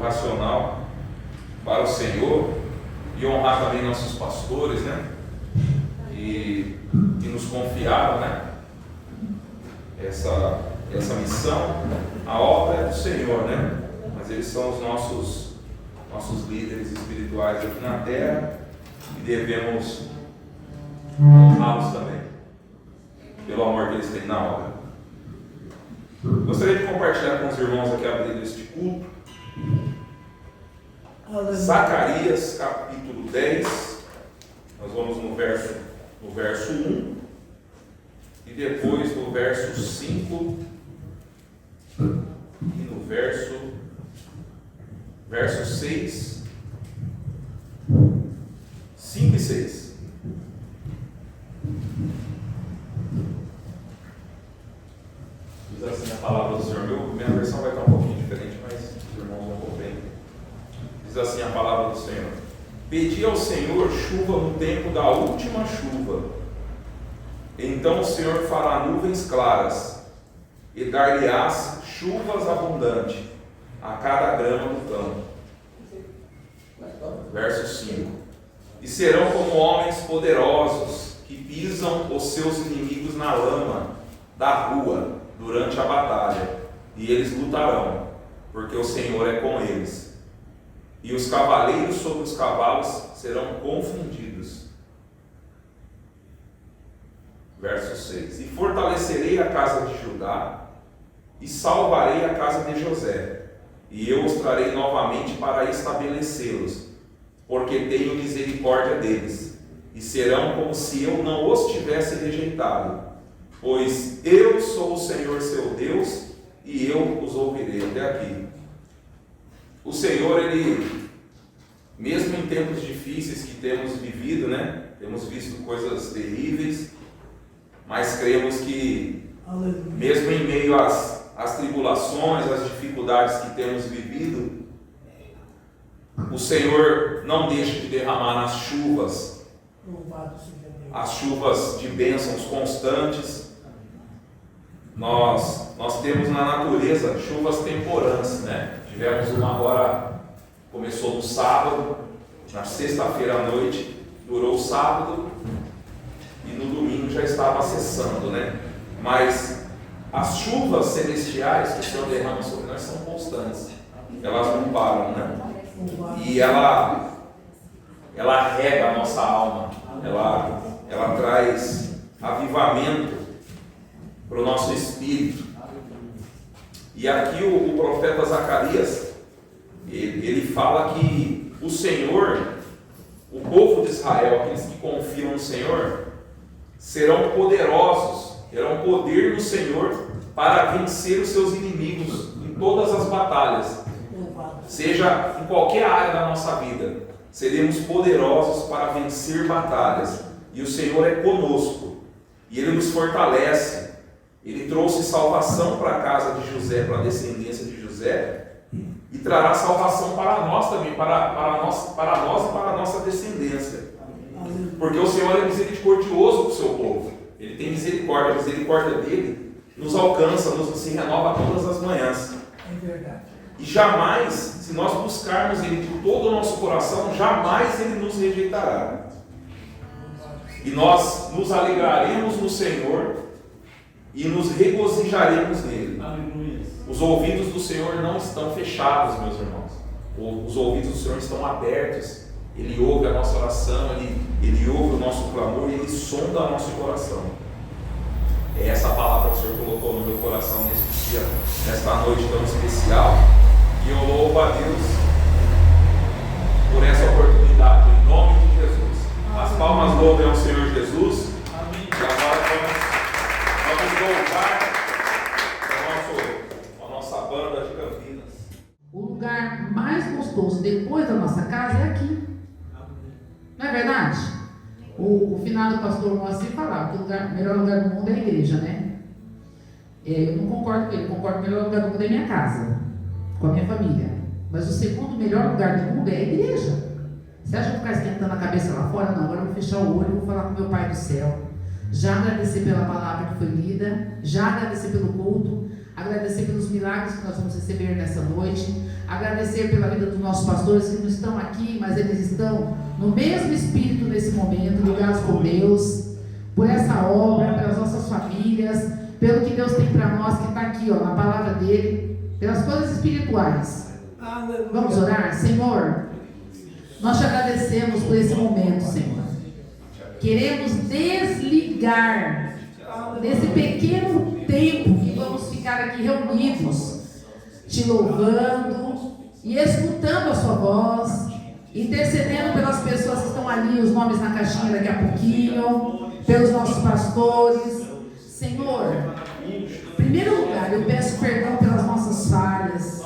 racional para o Senhor e honrar também nossos pastores, né? E nos confiaram, né? Essa missão. A obra é do Senhor, né? Mas eles são os nossos líderes espirituais aqui na terra e devemos honrá-los também pelo amor que eles têm na obra. Gostaria de compartilhar com os irmãos aqui abrindo este culto. Zacarias capítulo 10. Nós vamos no verso 1 e depois no verso 5 e no verso 6, 5 e 6. Diz assim a palavra do Senhor. Minha versão vai estar um pouquinho diferente, mas os irmãos vão compreender. Diz assim a palavra do Senhor: Pedi ao Senhor chuva no tempo da última chuva. Então o Senhor fará nuvens claras e dar-lhe-ás chuvas abundantes a cada grama do campo. Verso 5. E serão como homens poderosos que pisam os seus inimigos na lama da rua durante a batalha, e eles lutarão, porque o Senhor é com eles. E os cavaleiros sobre os cavalos serão confundidos. Verso 6. E fortalecerei a casa de Judá, e salvarei a casa de José, e eu os trarei novamente para estabelecê-los, porque tenho misericórdia deles, e serão como se eu não os tivesse rejeitado, pois eu sou o Senhor seu Deus, e eu os ouvirei. Até aqui. O Senhor, Ele, mesmo em tempos difíceis que temos vivido, né? Temos visto coisas terríveis, mas cremos que, mesmo em meio às tribulações, às dificuldades que temos vivido, o Senhor não deixa de derramar nas chuvas, as chuvas de bênçãos constantes. Nós temos na natureza chuvas temporâneas, né? Tivemos uma agora, começou no sábado, na sexta-feira à noite, durou o sábado e no domingo já estava cessando, né? Mas as chuvas celestiais que o Senhor derrama sobre nós são constantes, elas não param, né? E ela rega a nossa alma, ela traz avivamento para o nosso espírito. E aqui o profeta Zacarias, ele fala que o Senhor, o povo de Israel, aqueles que confiam no Senhor, serão poderosos, terão poder no Senhor para vencer os seus inimigos em todas as batalhas, seja em qualquer área da nossa vida. Seremos poderosos para vencer batalhas, e o Senhor é conosco, e Ele nos fortalece. Ele trouxe salvação para a casa de José, para a descendência de José, e trará salvação para nós também, para nós e para a nossa descendência. Porque o Senhor é misericordioso com o seu povo. Ele tem misericórdia, a misericórdia dele nos alcança, se renova todas as manhãs. É verdade. E jamais, se nós buscarmos Ele de todo o nosso coração, jamais Ele nos rejeitará. E nós nos alegraremos no Senhor e nos regozijaremos nele. Aleluia. Os ouvidos do Senhor não estão fechados, meus irmãos. Os ouvidos do Senhor estão abertos. Ele ouve a nossa oração, Ele ouve o nosso clamor e Ele sonda o nosso coração. É essa palavra que o Senhor colocou no meu coração neste dia, nesta noite tão especial. E eu louvo a Deus por essa oportunidade, em nome de Jesus. As palmas louvem ao Senhor Jesus. Amém. E agora vamos louvar a nossa banda de Campinas. O lugar mais gostoso depois da nossa casa é aqui. Não é verdade? O finado pastor Moacir falava que o melhor lugar do mundo é a igreja, né? Eu não concordo com ele, concordo que o melhor lugar do mundo é a minha casa, com a minha família. Mas o segundo melhor lugar do mundo é a igreja. Você acha que eu vou ficar esquentando a cabeça lá fora? Não, agora eu vou fechar o olho e vou falar com meu Pai do céu. Já agradecer pela palavra que foi lida, já agradecer pelo culto, agradecer pelos milagres que nós vamos receber nessa noite, Agradecer pela vida dos nossos pastores que não estão aqui, mas eles estão no mesmo espírito nesse momento, ligados com Deus, por essa obra, pelas nossas famílias, pelo que Deus tem para nós, que está aqui, ó, na palavra dele, pelas coisas espirituais. Vamos orar? Senhor, nós te agradecemos por esse momento, Senhor. Queremos desligar desse pequeno tempo que vamos ficar aqui reunidos, te louvando e escutando a sua voz, intercedendo pelas pessoas que estão ali, os nomes na caixinha daqui a pouquinho, pelos nossos pastores. Senhor, em primeiro lugar, eu peço perdão pelas nossas falhas,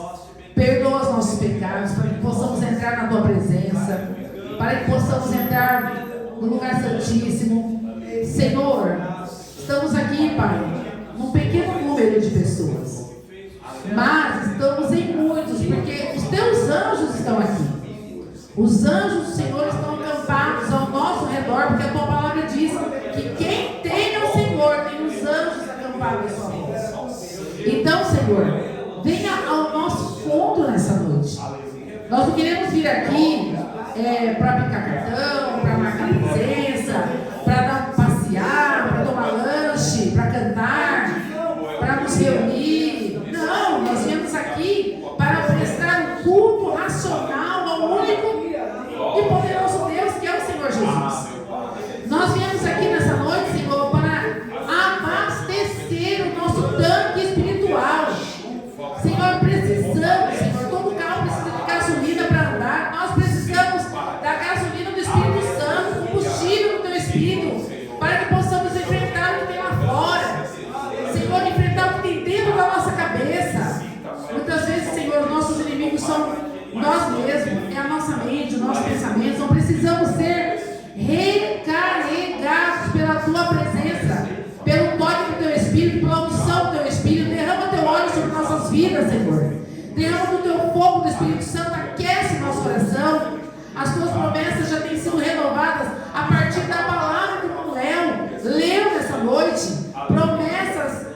perdoa os nossos pecados, para que possamos entrar na tua presença, para que possamos entrar no lugar santíssimo. Senhor, estamos aqui, Pai, num pequeno número de pessoas, mas estamos em muitos, porque os teus anjos estão aqui. Os anjos do Senhor estão acampados ao nosso redor, porque a tua palavra diz que quem tem ao Senhor tem os anjos acampados à sua volta. Então, Senhor, venha ao nosso encontro nessa noite. Nós não queremos vir aqui para aplicar cartão, para marcar presença, para passear, para tomar lanche, para cantar, para nos reunir. Não, nós viemos aqui para prestar um culto racional ao único e poderoso Deus, que é o Senhor Jesus. Nós viemos aqui nessa noite, Senhor, para abastecer o nosso tanque espiritual. Senhor, precisamos, Senhor, todo carro precisa de gasolina para andar. Nós precisamos da gasolina do Espírito Santo, combustível do teu Espírito, para que possamos enfrentar o que tem lá fora. Senhor, enfrentar o que tem dentro da nossa cabeça. Muitas vezes, Senhor, nossos inimigos são nós mesmos, é a nossa mente, o nosso pensamento. Não precisamos ser recarregados pela tua presença, pelo toque do teu Espírito, pela unção do teu Espírito. Derrama teu óleo sobre nossas vidas, Senhor. Derrama do teu fogo do Espírito Santo, aquece nosso coração. As tuas promessas já têm sido renovadas a partir da palavra que o Léo leu nessa noite. Promessas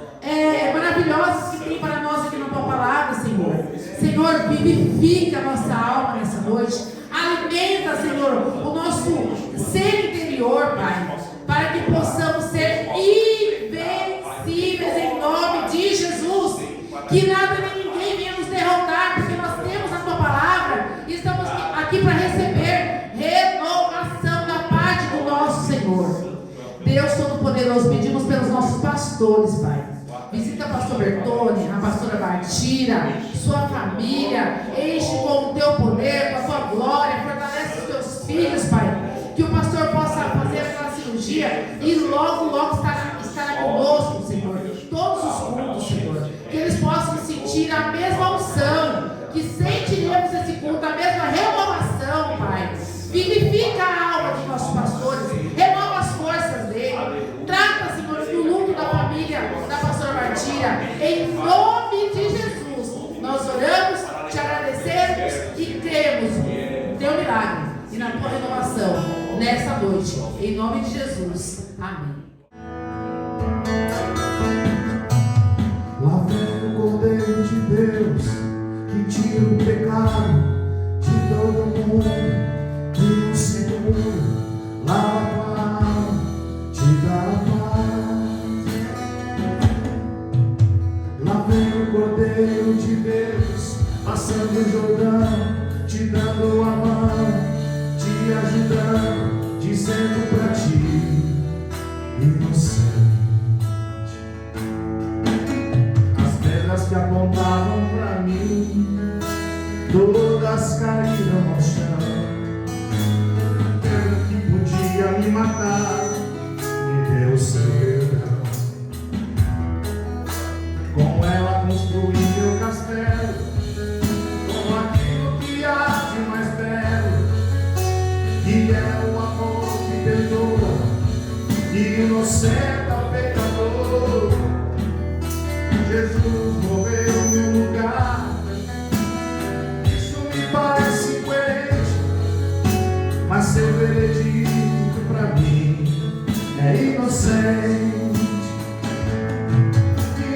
maravilhosas que tem para nós aqui na tua palavra, Senhor. Senhor, vivifica a nossa alma nessa noite. Alimenta, Senhor, o nosso ser interior, Pai, para que possamos ser invencíveis em nome de Jesus. Que nada nem ninguém venha nos derrotar, porque nós temos a tua palavra e estamos aqui para receber renovação da parte do nosso Senhor. Deus Todo-Poderoso, pedimos pelos nossos pastores, Pai. Visita o pastor Bertone, a pastora Bartira, sua família, enche com o teu poder, com a tua glória, fortalece os teus filhos, Pai. Que o pastor possa fazer aquela cirurgia e logo, logo estará conosco, Senhor. Todos os cultos, Senhor. Que eles possam sentir a mesma unção, que sentiremos esse culto, a mesma renovação, Pai. Vivifica a alma dos nossos pastores, renova as forças dele. Trata, Senhor, do luto da família da pastora Martira. Em nome de Jesus, nós oramos, te agradecemos e cremos no teu milagre e na tua renovação nesta noite. Em nome de Jesus. Amém. Lá vem o Cordeiro de Deus que tira o pecado de todo mundo. E o Senhor lava a tua alma, te dá a paz. Lá vem o Cordeiro de Deus passando o Jordão, te dando a mão, te ajudando, dizendo pra ti, inocente. As pedras que apontavam pra mim, todas caíram ao chão. Aquele que podia me matar, me deu seu perdão. Com ela construí meu castelo, com aquilo que há de mais belo, que é o amor que perdoa e inocenta o pecador. Jesus morreu no meu lugar, isso me parece incoerente, mas seu veredito pra mim é inocente.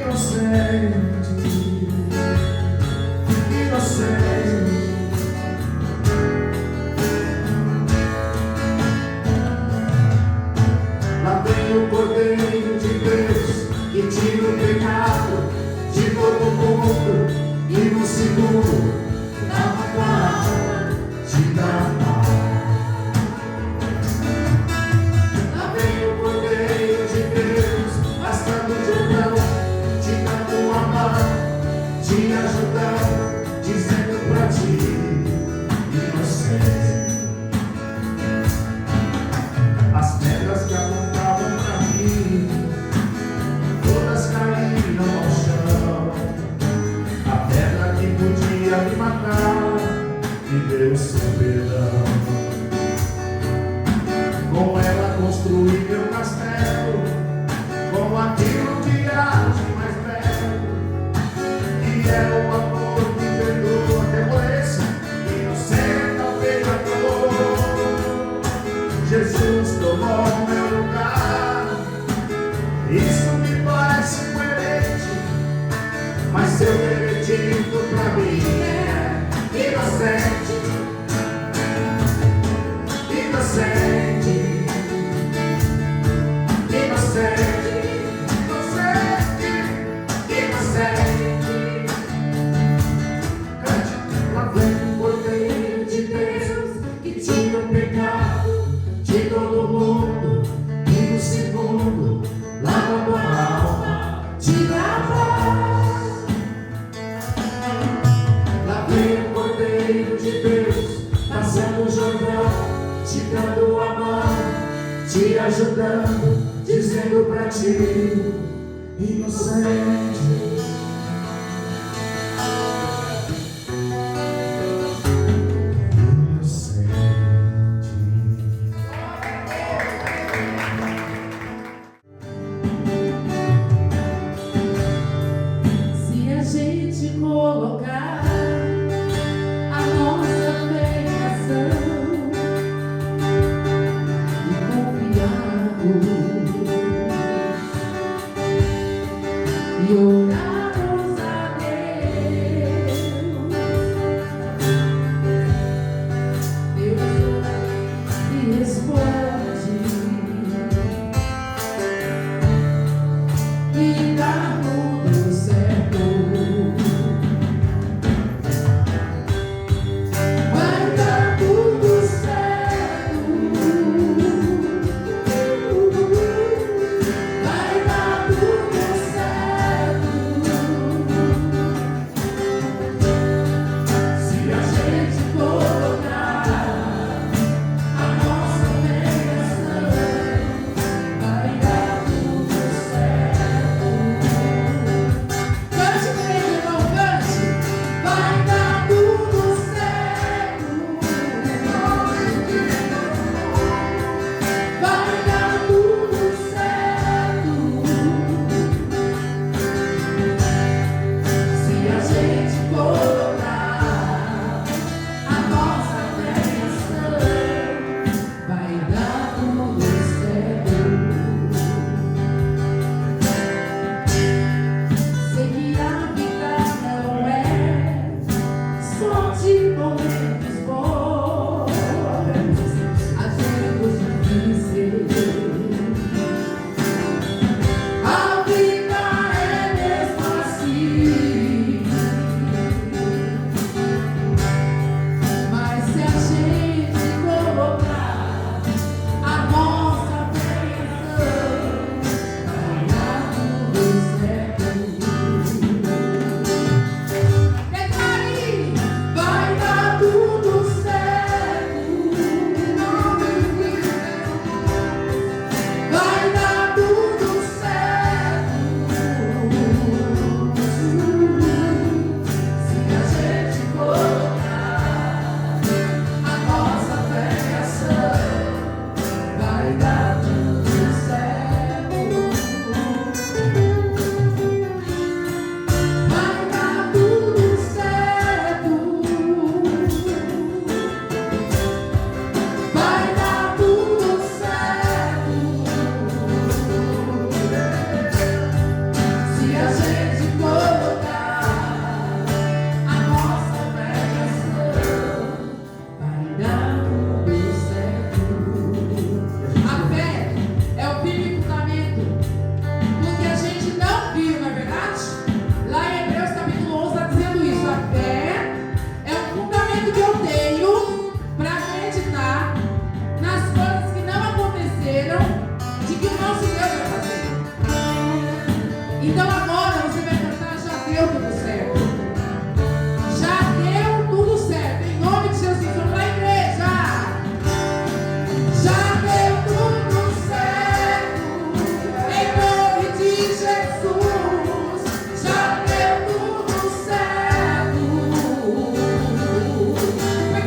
Inocente, inocente. oferecer perdão. Com ela construí meu castelo, com aquilo que há de mais belo, que é o amor que perdoa até moleza, inocente ao pecador. Jesus tomou meu lugar. Isso me parece coerente, mas seu veredito pra mim é inocente, inocente, inocente, inocente, inocente. Cante, lá vem o Cordeiro de Deus que tira o pecado de todo mundo, e no segundo lava tua alma, tira a paz. Lá vem o Cordeiro de Deus, passando o Jordão, te dando a mão, te ajudando, dizendo pra ti, inocente. Se a gente colocar a nossa fé em ação e confiar e orarmos a Deus, Deus ouve e responde e dá tudo certo. Vai dar tudo certo. Vai dar tudo certo. Se a gente colocar a nossa bênção, vai dar tudo certo. Cante comigo, irmão, cante. Vai dar tudo certo. Vai dar tudo certo. Se a gente colocar a nossa bênção, vai dar tudo certo. Sei que a vida não é só de momentos bons, às vezes difíceis. A vida é mesmo assim. Mas se a gente colocar a nossa bênção, vai dar tudo certo. Declare, vai dar tudo certo. Vai dar tudo certo. Se a gente colocar a nossa bênção, vai dar tudo certo. Vai dar tudo certo. Vai dar tudo certo. Se a gente colocar a nossa bênção, vai dar tudo certo. A fé é o firme fundamento do que a gente não viu, não é verdade? Lá em Hebreus capítulo 11 está dizendo isso. A fé é o fundamento que eu tenho para acreditar nas coisas que não aconteceram, de que o nosso Deus vai fazer. Então agora você vai cantar, já deu tudo certo. Já deu tudo certo. Em nome de Jesus, vamos lá, igreja. Já deu tudo certo. Em nome de Jesus. Já deu tudo certo. Porque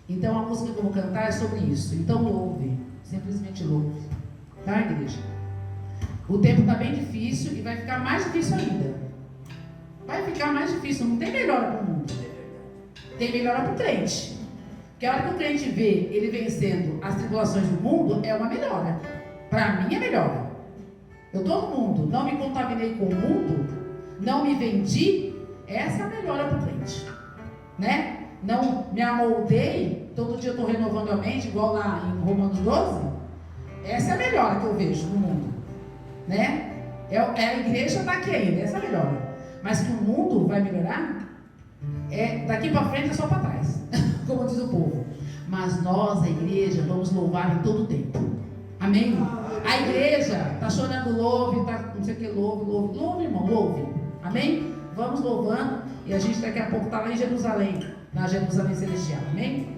Então a música que eu vou cantar é sobre isso. Então louve, simplesmente louve. Tá, igreja? O tempo está bem difícil e vai ficar mais difícil ainda. Vai ficar mais difícil, não tem melhora para o mundo. Tem melhora para o crente. Porque a hora que o crente vê ele vencendo as tribulações do mundo, é uma melhora. Para mim é melhora. Eu estou no mundo, não me contaminei com o mundo, não me vendi, essa é a melhora para o crente. Né? Não me amoldei, todo dia eu estou renovando a mente, igual lá em Romanos 12. Essa é a melhora que eu vejo no mundo. Né? A igreja está aqui ainda, essa é a melhora. Mas que o mundo vai melhorar, daqui para frente é só para trás, como diz o povo. Mas nós, a igreja, vamos louvar em todo o tempo. Amém? A igreja está chorando, louve, tá, não sei o que, louve, irmão, louve. Amém? Vamos louvando e a gente daqui a pouco está lá em Jerusalém, na Jerusalém Celestial. Amém?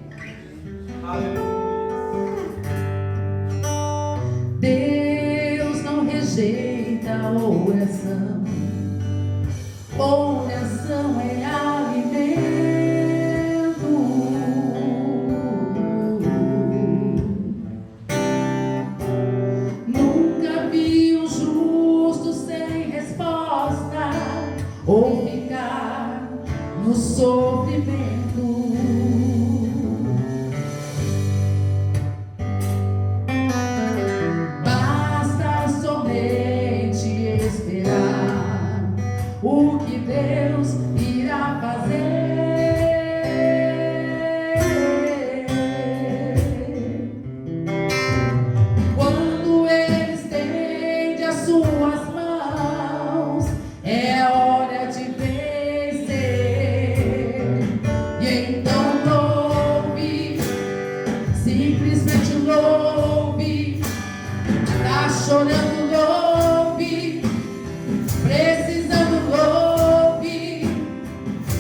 Deus não rejeita a oração. Oração é alimento. Nunca vi um justo sem resposta ou ficar no sofrimento. Basta somente esperar o que Deus irá fazer. Quando Ele estende as suas mãos, é hora de vencer. E então louve, simplesmente louve. Tá chorando, louve. Precisando, louve.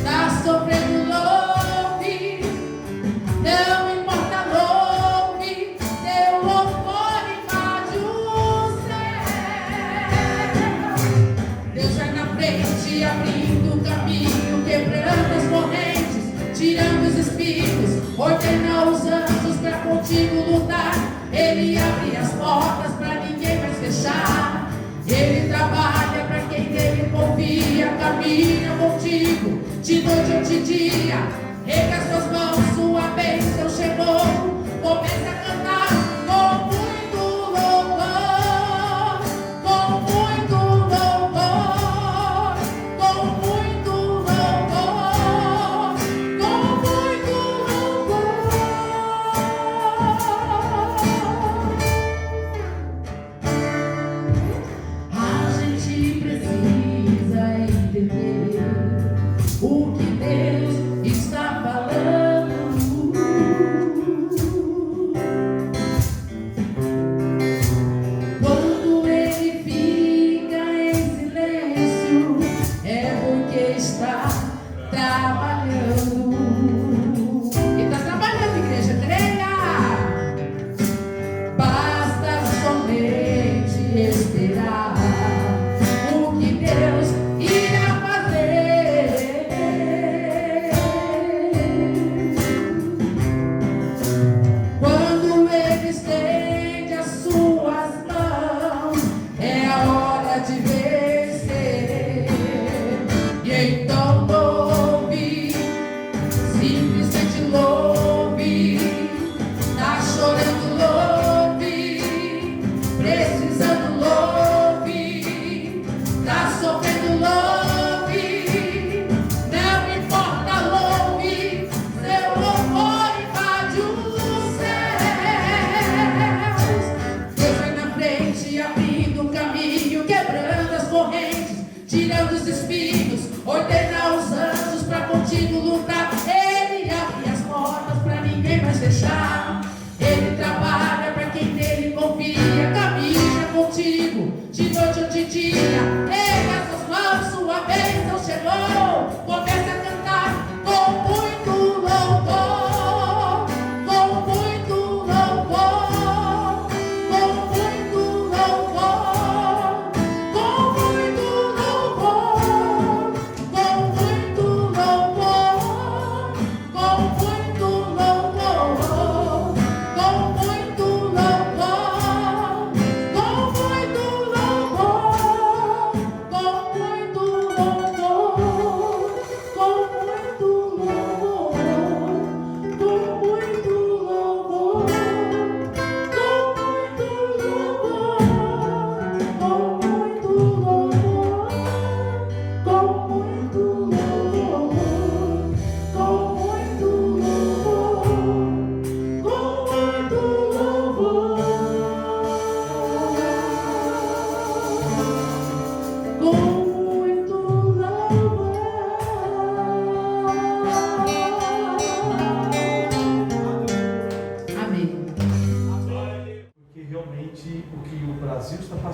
Tá sofrendo, louve. Não importa, louve. Teu louvor invade o céu. Deus vai na frente, abrindo o caminho, quebrando as correntes, tirando os espinhos, ordena os anjos para contigo lutar. Ele abre as portas para ninguém mais fechar. Ele trabalha para quem nele confia, caminha contigo, de noite ou de dia. Erga as tuas mãos, sua bênção chegou. Começa a cantar com muito louvor, com muito louvor, com muito louvor, com muito louvor. A gente precisa entender o que Deus está falando.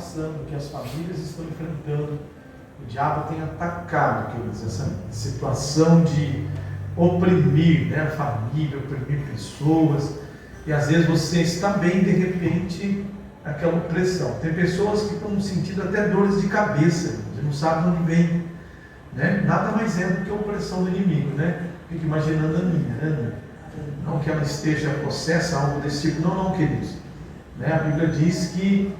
passando, que as famílias estão enfrentando. O diabo tem atacado, queridos, essa situação de oprimir, né, a família, oprimir pessoas, e às vezes você está bem, de repente, aquela opressão. Tem pessoas que estão sentindo até dores de cabeça, você não sabe onde vem, né? Nada mais é do que a opressão do inimigo, né? Fica imaginando a minha, né? Não que ela esteja possessa, algo desse tipo, não, queridos, né? A Bíblia diz que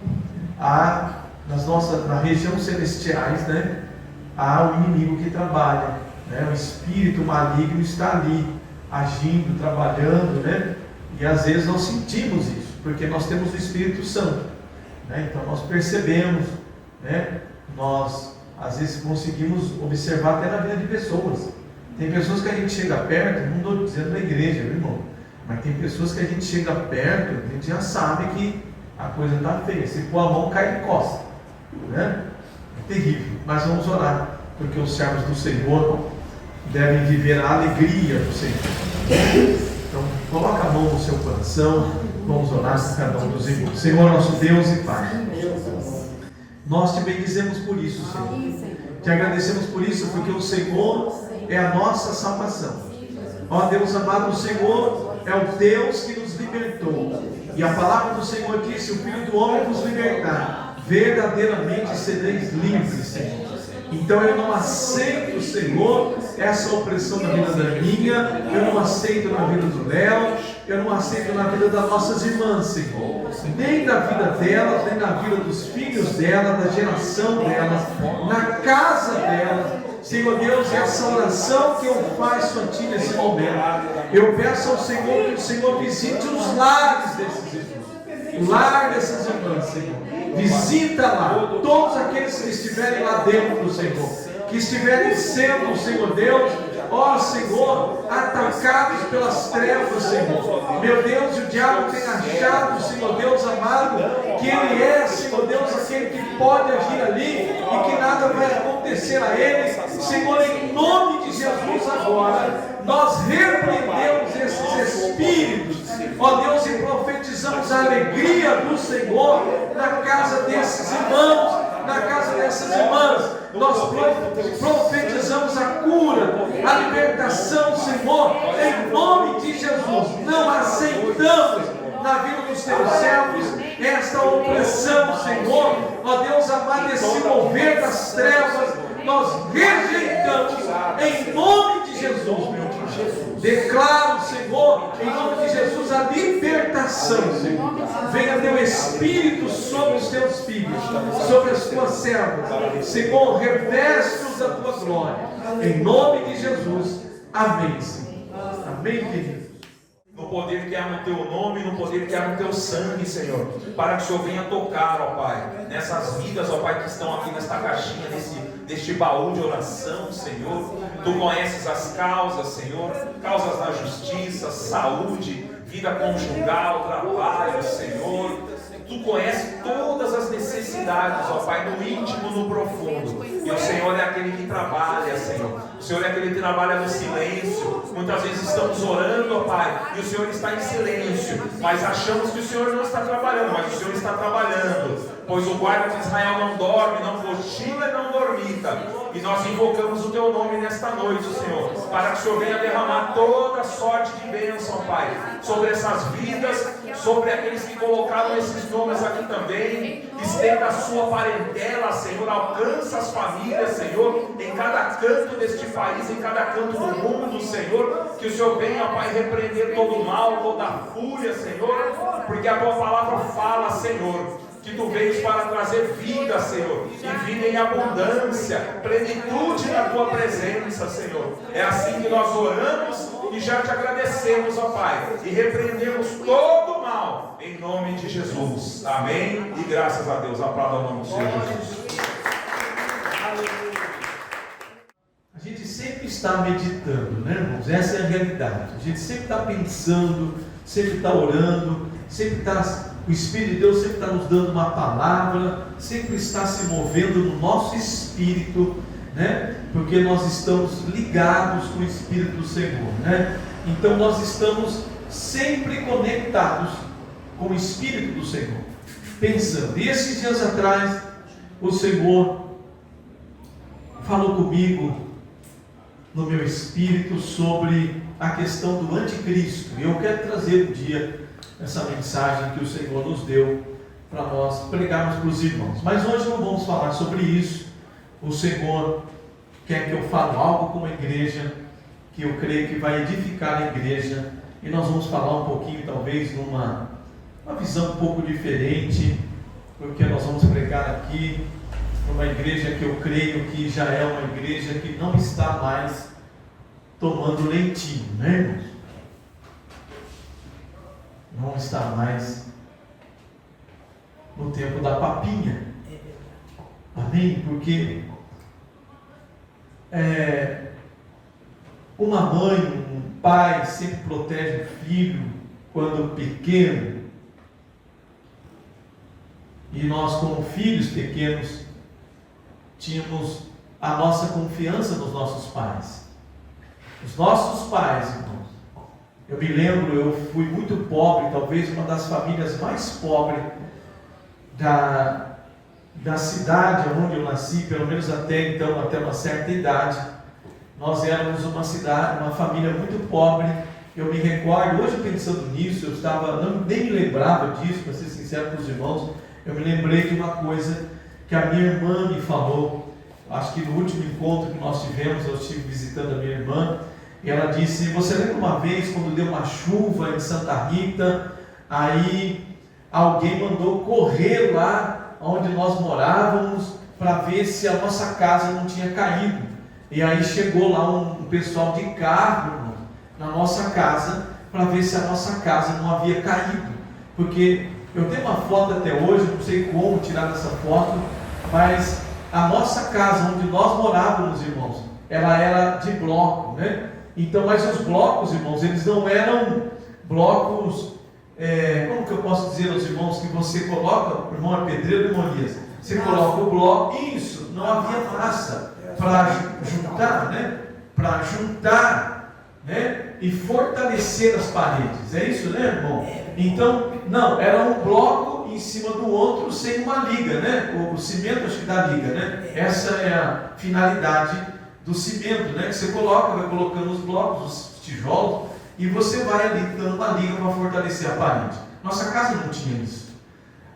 na região celestiais, né, há o inimigo que trabalha, né? O espírito maligno está ali, agindo, trabalhando, né? E às vezes nós sentimos isso, porque nós temos o Espírito Santo, né? Então nós percebemos, né? Nós às vezes conseguimos observar até na vida de pessoas. Tem pessoas que a gente chega perto, não estou dizendo da igreja, meu irmão, mas tem pessoas que a gente chega perto, a gente já sabe que a coisa está feia. Se pôr a mão, cai de costa, né? É terrível. Mas vamos orar, porque os servos do Senhor devem viver a alegria do Senhor. Então, coloca a mão no seu coração, vamos orar por cada um dos irmãos. Senhor, nosso Deus e Pai, nós te bendizemos por isso, Senhor. Te agradecemos por isso, porque o Senhor é a nossa salvação. Ó Deus amado, o Senhor é o Deus que nos libertou. E a palavra do Senhor disse: o Filho do Homem vos libertar, verdadeiramente sereis livres, Senhor. Então eu não aceito, Senhor, essa opressão na vida da minha, eu não aceito na vida do Léo, eu não aceito na vida das nossas irmãs, Senhor, nem da vida delas, nem na vida dos filhos delas, da geração delas, na casa delas. Senhor Deus, essa oração que eu faço a Ti nesse momento, eu peço ao Senhor que o Senhor visite os lares desses irmãos, o lar dessas irmãs, Senhor. Visita lá todos aqueles que estiverem lá dentro, Senhor, que estiverem sendo, Senhor Deus, ó Senhor, atacados pelas trevas, Senhor. Meu Deus, o diabo tem achado, Senhor Deus amado, que ele é, Senhor Deus, aquele que pode agir ali e que nada vai acontecer a ele. Senhor, em nome de Jesus agora, nós repreendemos esses espíritos, ó Deus, e profetizamos a alegria do Senhor na casa desses irmãos, na casa dessas irmãs. Nós profetizamos a cura, a libertação, Senhor, em nome de Jesus. Não aceitamos na vida dos teus servos esta opressão, Senhor, ó Deus amado, esse mover das trevas. Nós rejeitamos em nome de Jesus, meu Pai. Declaro, Senhor, em nome de Jesus, a libertação, Senhor. Venha teu Espírito sobre os teus filhos, sobre as tuas servas. Senhor, reveste-os da tua glória. Em nome de Jesus. Amém, Senhor. Amém, querido. No poder que há no teu nome, no poder que há no teu sangue, Senhor, para que o Senhor venha tocar, ó Pai, nessas vidas, ó Pai, que estão aqui nesta caixinha, neste baú de oração, Senhor. Tu conheces as causas, Senhor, causas da justiça, saúde, vida conjugal, trabalho, Senhor. Tu conheces todas as necessidades, ó Pai, no íntimo, no profundo. E o Senhor é aquele que trabalha, Senhor. O Senhor é aquele que trabalha no silêncio. Muitas vezes estamos orando, ó Pai, e o Senhor está em silêncio, mas achamos que o Senhor não está trabalhando, mas o Senhor está trabalhando. Pois o guarda de Israel não dorme, não cochila e não dormita. E nós invocamos o Teu nome nesta noite, Senhor, para que o Senhor venha derramar toda sorte de bênção, Pai, sobre essas vidas, sobre aqueles que colocaram esses nomes aqui também. Estenda a sua parentela, Senhor, alcança as famílias, Senhor, em cada canto deste país, em cada canto do mundo, Senhor. Que o Senhor venha, Pai, repreender todo o mal, toda a fúria, Senhor, porque a Tua palavra fala, Senhor, que Tu veio para trazer vida, Senhor, e vida em abundância, plenitude na Tua presença, Senhor. É assim que nós oramos e já Te agradecemos, ó Pai, e repreendemos todo o mal, em nome de Jesus. Amém? E graças a Deus, aplauda o nome do Senhor Jesus. A gente sempre está meditando, né, irmãos? Essa é a realidade. A gente sempre está pensando, sempre está orando, sempre está... O Espírito de Deus sempre está nos dando uma palavra, sempre está se movendo no nosso espírito, né? Porque nós estamos ligados com o Espírito do Senhor, né? Então nós estamos sempre conectados com o Espírito do Senhor. pensando. E esses dias atrás, o Senhor falou comigo no meu espírito sobre a questão do anticristo. E eu quero trazer um dia essa mensagem que o Senhor nos deu para nós pregarmos para os irmãos. Mas hoje não vamos falar sobre isso. O Senhor quer que eu fale algo com a igreja, que eu creio que vai edificar a igreja. E nós vamos falar um pouquinho, talvez, numa visão um pouco diferente, porque nós vamos pregar aqui numa igreja que eu creio que já é uma igreja que não está mais tomando leitinho, né, irmãos? Não está mais no tempo da papinha. Amém? Porque uma mãe, um pai sempre protege o filho quando pequeno. E nós, como filhos pequenos, tínhamos a nossa confiança nos nossos pais. Os nossos pais, irmãos. Eu me lembro, eu fui muito pobre, talvez uma das famílias mais pobres da cidade onde eu nasci, pelo menos até então, até uma certa idade. Nós éramos uma família muito pobre. Eu me recordo, hoje pensando nisso, nem me lembrava disso, para ser sincero com os irmãos. Eu me lembrei de uma coisa que a minha irmã me falou, acho que no último encontro que nós tivemos, eu estive visitando a minha irmã, e ela disse: você lembra uma vez quando deu uma chuva em Santa Rita, aí alguém mandou correr lá onde nós morávamos para ver se a nossa casa não tinha caído, e aí chegou lá um pessoal de carro, irmão, na nossa casa, para ver se a nossa casa não havia caído, porque eu tenho uma foto até hoje, não sei como tirar essa foto, mas a nossa casa onde nós morávamos, irmãos, ela era de bloco, né? Então, mas os blocos, irmãos, eles não eram blocos, como que eu posso dizer aos irmãos, que você coloca, o irmão é pedreiro, irmão Elias, você coloca o bloco, isso, não havia massa para juntar, né? Para juntar, né? E fortalecer as paredes, é isso, né, irmão? Então, não, era um bloco em cima do outro sem uma liga, né? O cimento acho que dá liga, né? Essa é a finalidade do cimento, né? Que você vai colocando os blocos, os tijolos, e você vai ali dando uma liga para fortalecer a parede. Nossa casa não tinha isso.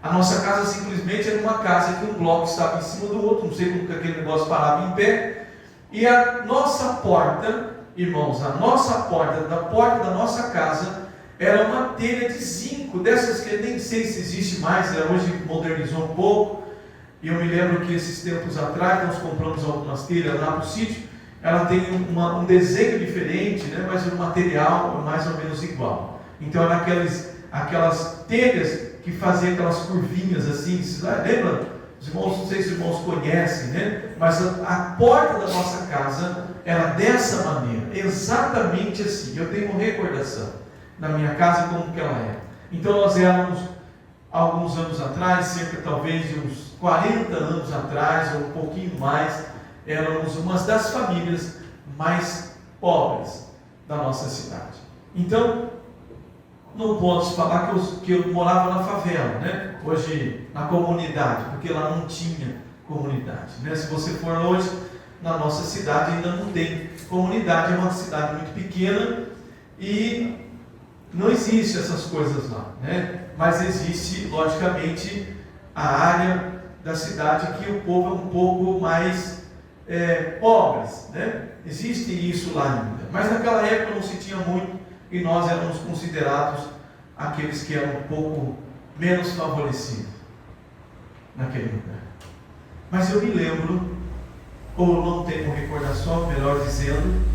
A nossa casa simplesmente era uma casa que um bloco estava em cima do outro, não sei como que aquele negócio parava em pé, e a nossa porta, irmãos, da porta da nossa casa, era uma telha de zinco, dessas que eu nem sei se existe mais, hoje modernizou um pouco. E eu me lembro que esses tempos atrás nós compramos algumas telhas lá no sítio, ela tem um desenho diferente, né, mas o material é mais ou menos igual. Então eram aquelas telhas que faziam aquelas curvinhas assim, lembra? Os irmãos, não sei se os irmãos conhecem, né? Mas a porta da nossa casa era dessa maneira, exatamente assim. Eu tenho uma recordação na minha casa como que ela é. Então nós éramos, alguns anos atrás, cerca talvez de uns 40 anos atrás, ou um pouquinho mais, éramos uma das famílias mais pobres da nossa cidade. Então, não posso falar que eu morava na favela, né? Hoje na comunidade, porque lá não tinha comunidade, né? Se você for hoje na nossa cidade ainda não tem comunidade, é uma cidade muito pequena e não existe essas coisas lá, né? Mas existe, logicamente, a área da cidade que o povo é um pouco mais pobres, né? Existe isso lá ainda, mas naquela época não se tinha muito e nós éramos considerados aqueles que eram um pouco menos favorecidos naquele lugar. Mas eu me lembro, ou não tenho recordação, melhor dizendo,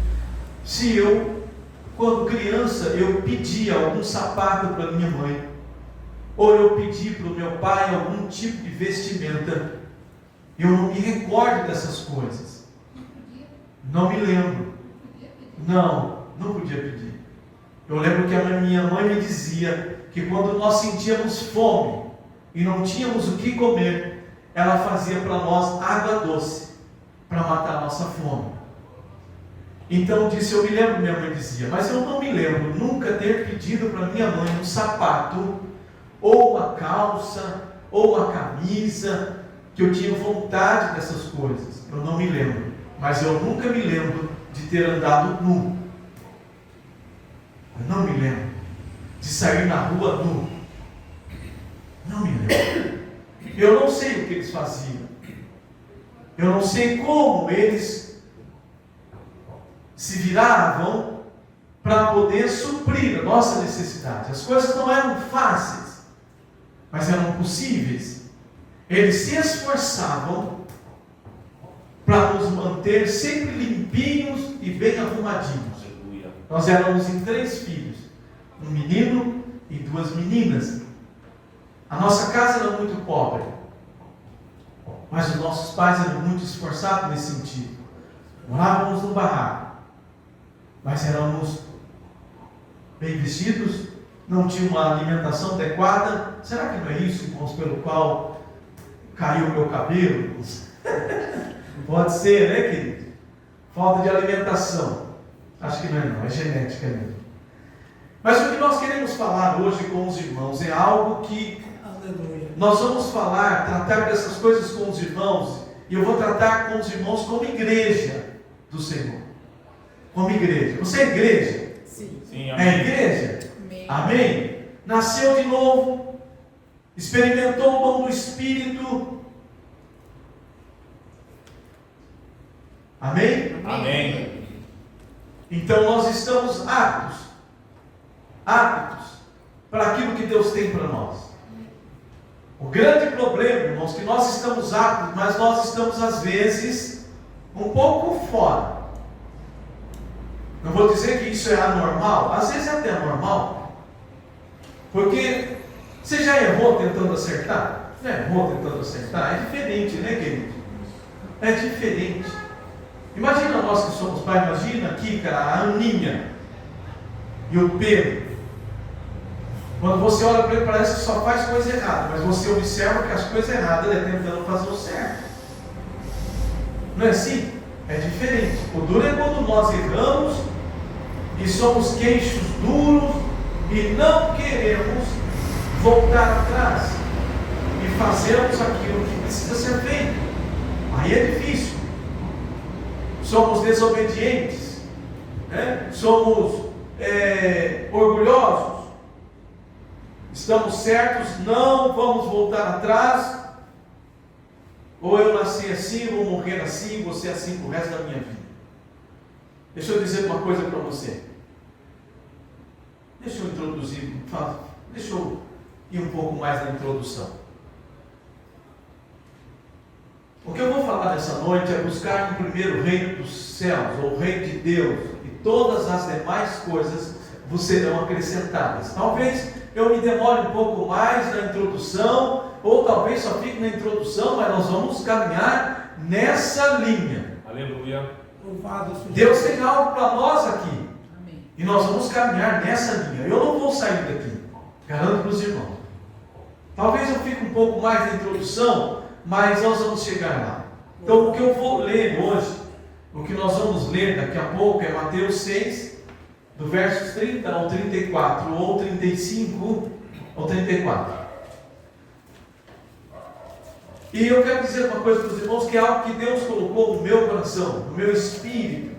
se eu, quando criança, eu pedia algum sapato para minha mãe, ou eu pedi para o meu pai algum tipo de vestimenta, eu não me recordo dessas coisas. Não me lembro. Não podia pedir. Eu lembro que a minha mãe me dizia que quando nós sentíamos fome e não tínhamos o que comer, ela fazia para nós água doce, para matar a nossa fome. Então disse, eu me lembro, minha mãe dizia, mas eu não me lembro nunca ter pedido para minha mãe um sapato, ou uma calça, ou uma camisa, que eu tinha vontade dessas coisas. Eu não me lembro. Mas eu nunca me lembro de ter andado nu. Eu não me lembro de sair na rua nu. Não me lembro. Eu não sei o que eles faziam. Eu não sei como eles se viravam para poder suprir a nossa necessidade. As coisas não eram fáceis, mas eram possíveis. Eles se esforçavam para nos manter sempre limpinhos e bem arrumadinhos. Nós éramos em 3 filhos, um menino e 2 meninas. A nossa casa era muito pobre, mas os nossos pais eram muito esforçados nesse sentido. Morávamos no barraco, mas éramos bem vestidos, não tinha uma alimentação adequada. Será que não é isso, irmãos, pelo qual caiu o meu cabelo? Pode ser, né, querido? Falta de alimentação. Acho que não, é genética mesmo. Mas o que nós queremos falar hoje com os irmãos é algo que nós vamos falar, tratar dessas coisas com os irmãos, e eu vou tratar com os irmãos como igreja do Senhor. Como igreja. Você é igreja? Sim. Sim, É igreja? Amém. Amém? Nasceu de novo, experimentou o dom do Espírito. Amém? Amém. Então nós estamos aptos para aquilo que Deus tem para nós. O grande problema, irmãos, é que nós estamos aptos, mas nós estamos às vezes um pouco fora. Não vou dizer que isso é anormal, às vezes é até anormal, porque você já errou tentando acertar? Já errou tentando acertar? É diferente, né, querido? É diferente. Imagina nós que somos pais, imagina aqui, cara, a Aninha e o Pedro. Quando você olha para ele, parece que só faz coisa errada, mas você observa que as coisas erradas ele é tentando fazer o certo. Não é assim? É diferente. O duro é quando nós erramos e somos queixos duros e não queremos voltar atrás e fazermos aquilo que precisa ser feito. Aí é difícil. Somos desobedientes, né? Somos orgulhosos. Estamos certos, não vamos voltar atrás. Ou eu nasci assim, vou morrer assim, vou ser assim pro resto da minha vida. Deixa eu dizer uma coisa para você. Deixa eu introduzir, deixa eu ir um pouco mais na introdução. O que eu vou falar nessa noite é buscar em primeiro o reino dos céus, ou o reino de Deus, e todas as demais coisas vos serão acrescentadas. Talvez eu me demore um pouco mais na introdução, ou talvez só fique na introdução, mas nós vamos caminhar nessa linha. Aleluia. Deus tem algo para nós aqui. Amém. E nós vamos caminhar nessa linha. Eu não vou sair daqui, garanto para os irmãos. Talvez eu fique um pouco mais na introdução, mas nós vamos chegar lá. Então o que eu vou ler hoje, o que nós vamos ler daqui a pouco é Mateus 6, do versos 30 ao 34, ou 35 ao 34. E eu quero dizer uma coisa para os irmãos, que é algo que Deus colocou no meu coração, no meu espírito.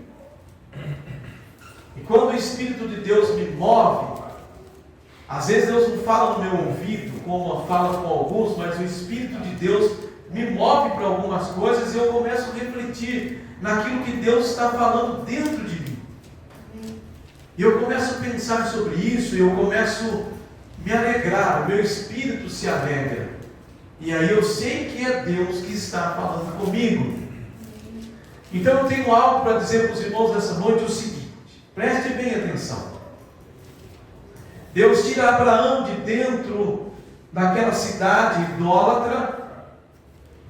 E quando o Espírito de Deus me move, às vezes Deus não fala no meu ouvido, como fala com alguns, mas o Espírito de Deus me move para algumas coisas e eu começo a refletir naquilo que Deus está falando dentro de mim. E eu começo a pensar sobre isso, e eu começo a me alegrar, o meu espírito se alegra. E aí eu sei que é Deus que está falando comigo. Então eu tenho algo para dizer para os irmãos nessa noite, o seguinte, preste bem atenção. Deus tira Abraão de dentro daquela cidade idólatra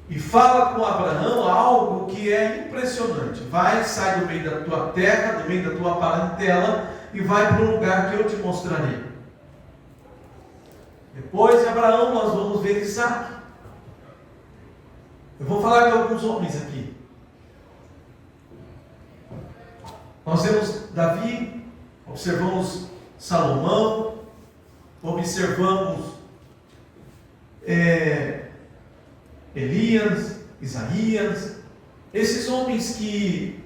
e fala com Abraão algo que é impressionante. Vai, sai do meio da tua terra, do meio da tua parentela e vai para um lugar que eu te mostrarei. Depois de Abraão nós vamos ver Isaac. Eu vou falar de alguns homens aqui. Nós vemos Davi, observamos Salomão, observamos Elias, Isaías, esses homens que,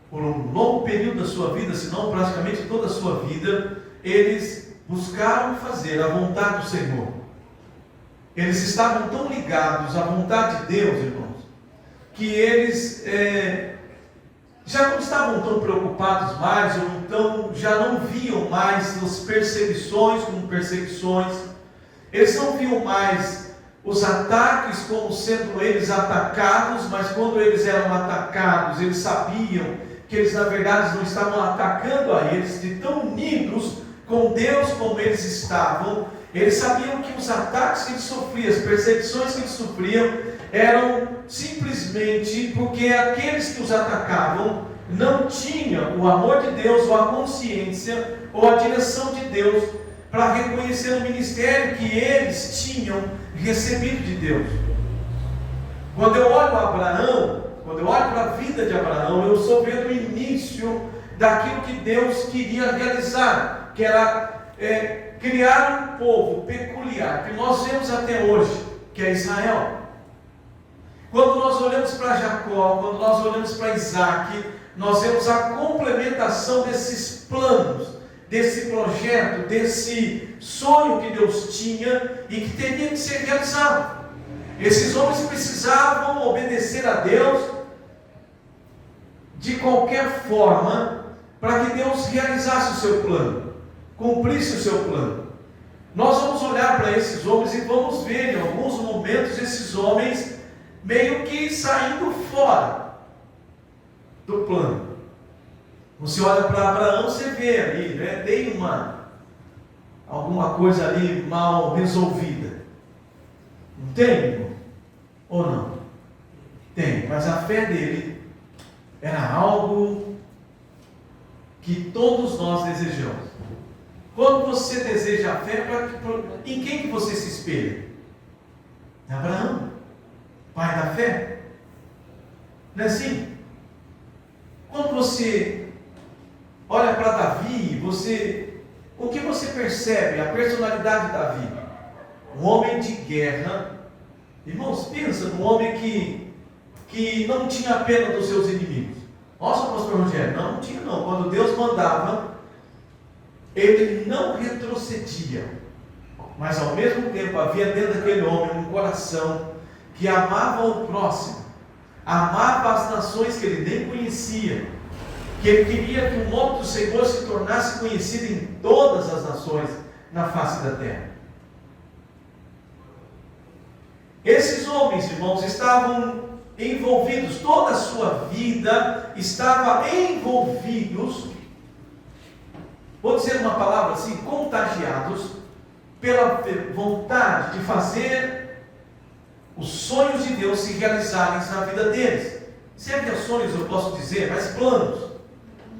por um longo período da sua vida, se não praticamente toda a sua vida, eles buscaram fazer a vontade do Senhor. Eles estavam tão ligados à vontade de Deus, irmãos, que eles já não estavam tão preocupados mais, ou então já não viam mais as perseguições como perseguições. Eles não viam mais os ataques como sendo eles atacados, mas quando eles eram atacados, eles sabiam que eles na verdade não estavam atacando a eles, de tão unidos com Deus como eles estavam. Eles sabiam que os ataques que eles sofriam, as perseguições que eles sofriam, eram simplesmente porque aqueles que os atacavam não tinham o amor de Deus, ou a consciência, ou a direção de Deus, para reconhecer o ministério que eles tinham recebido de Deus. Quando eu olho Abraão, quando eu olho para a vida de Abraão, eu estou vendo o início daquilo que Deus queria realizar, que era criar um povo peculiar, que nós vemos até hoje, que é Israel. Quando nós olhamos para Jacó, quando nós olhamos para Isaac, nós vemos a complementação desses planos, desse projeto, desse sonho que Deus tinha e que teria que ser realizado. Esses homens precisavam obedecer a Deus de qualquer forma, para que Deus realizasse o seu plano, cumprisse o seu plano. Nós vamos olhar para esses homens e vamos ver em alguns momentos esses homens meio que saindo fora do plano. Você olha para Abraão, você vê ali, né? Tem alguma coisa ali mal resolvida. Não tem, irmão? Ou não? Tem, mas a fé dele era algo que todos nós desejamos. Quando você deseja a fé, em quem que você se espelha? Em Abraão, pai da fé. Não é assim? Quando você olha para Davi, o que você percebe? A personalidade de Davi. Um homem de guerra. Irmãos, pensa num homem que não tinha pena dos seus inimigos. Nossa, pastor Rogério, não tinha não. Quando Deus mandava, ele não retrocedia. Mas ao mesmo tempo havia dentro daquele homem um coração que amava o próximo, amava as nações que ele nem conhecia, que ele queria que o nome do Senhor se tornasse conhecido em todas as nações na face da terra. Esses homens, irmãos, estavam envolvidos, toda a sua vida estava envolvidos, vou dizer uma palavra assim, contagiados pela vontade de fazer os sonhos de Deus se realizarem na vida deles. Se é que sonhos eu posso dizer, mas planos.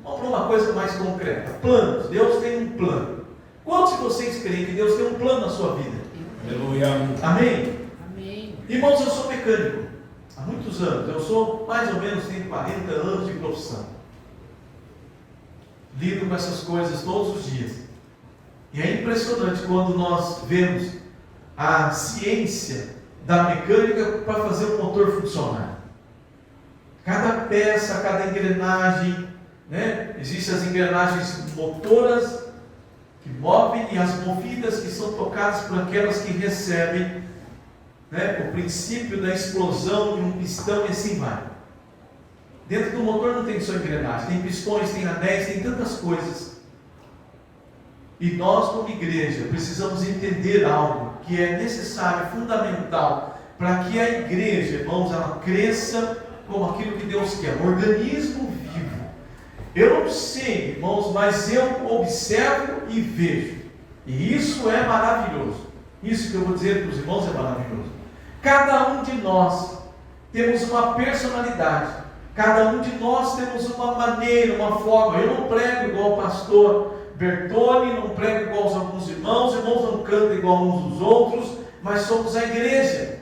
Vamos para uma coisa mais concreta. Planos. Deus tem um plano. Quantos de vocês creem que Deus tem um plano na sua vida? Aleluia. Amém? Amém. Irmãos, eu sou mecânico há muitos anos. Eu sou mais ou menos, tenho 40 anos de profissão. Lido com essas coisas todos os dias. E é impressionante quando nós vemos a ciência da mecânica para fazer o motor funcionar. Cada peça, cada engrenagem, né? Existem as engrenagens motoras que movem e as movidas que são tocadas por aquelas que recebem, né, o princípio da explosão de um pistão e assim vai. Dentro do motor não tem só engrenagem, tem pistões, tem anéis, tem tantas coisas. E nós, como igreja, precisamos entender algo que é necessário, fundamental, para que a igreja, irmãos, ela cresça como aquilo que Deus quer, um organismo vivo. Eu não sei, irmãos, mas eu observo e vejo. E isso é maravilhoso. Isso que eu vou dizer para os irmãos é maravilhoso. Cada um de nós temos uma personalidade. Cada um de nós temos uma maneira, uma forma. Eu não prego igual o pastor Bertone, não prego igual alguns irmãos não cantam igual uns dos outros, mas somos a igreja.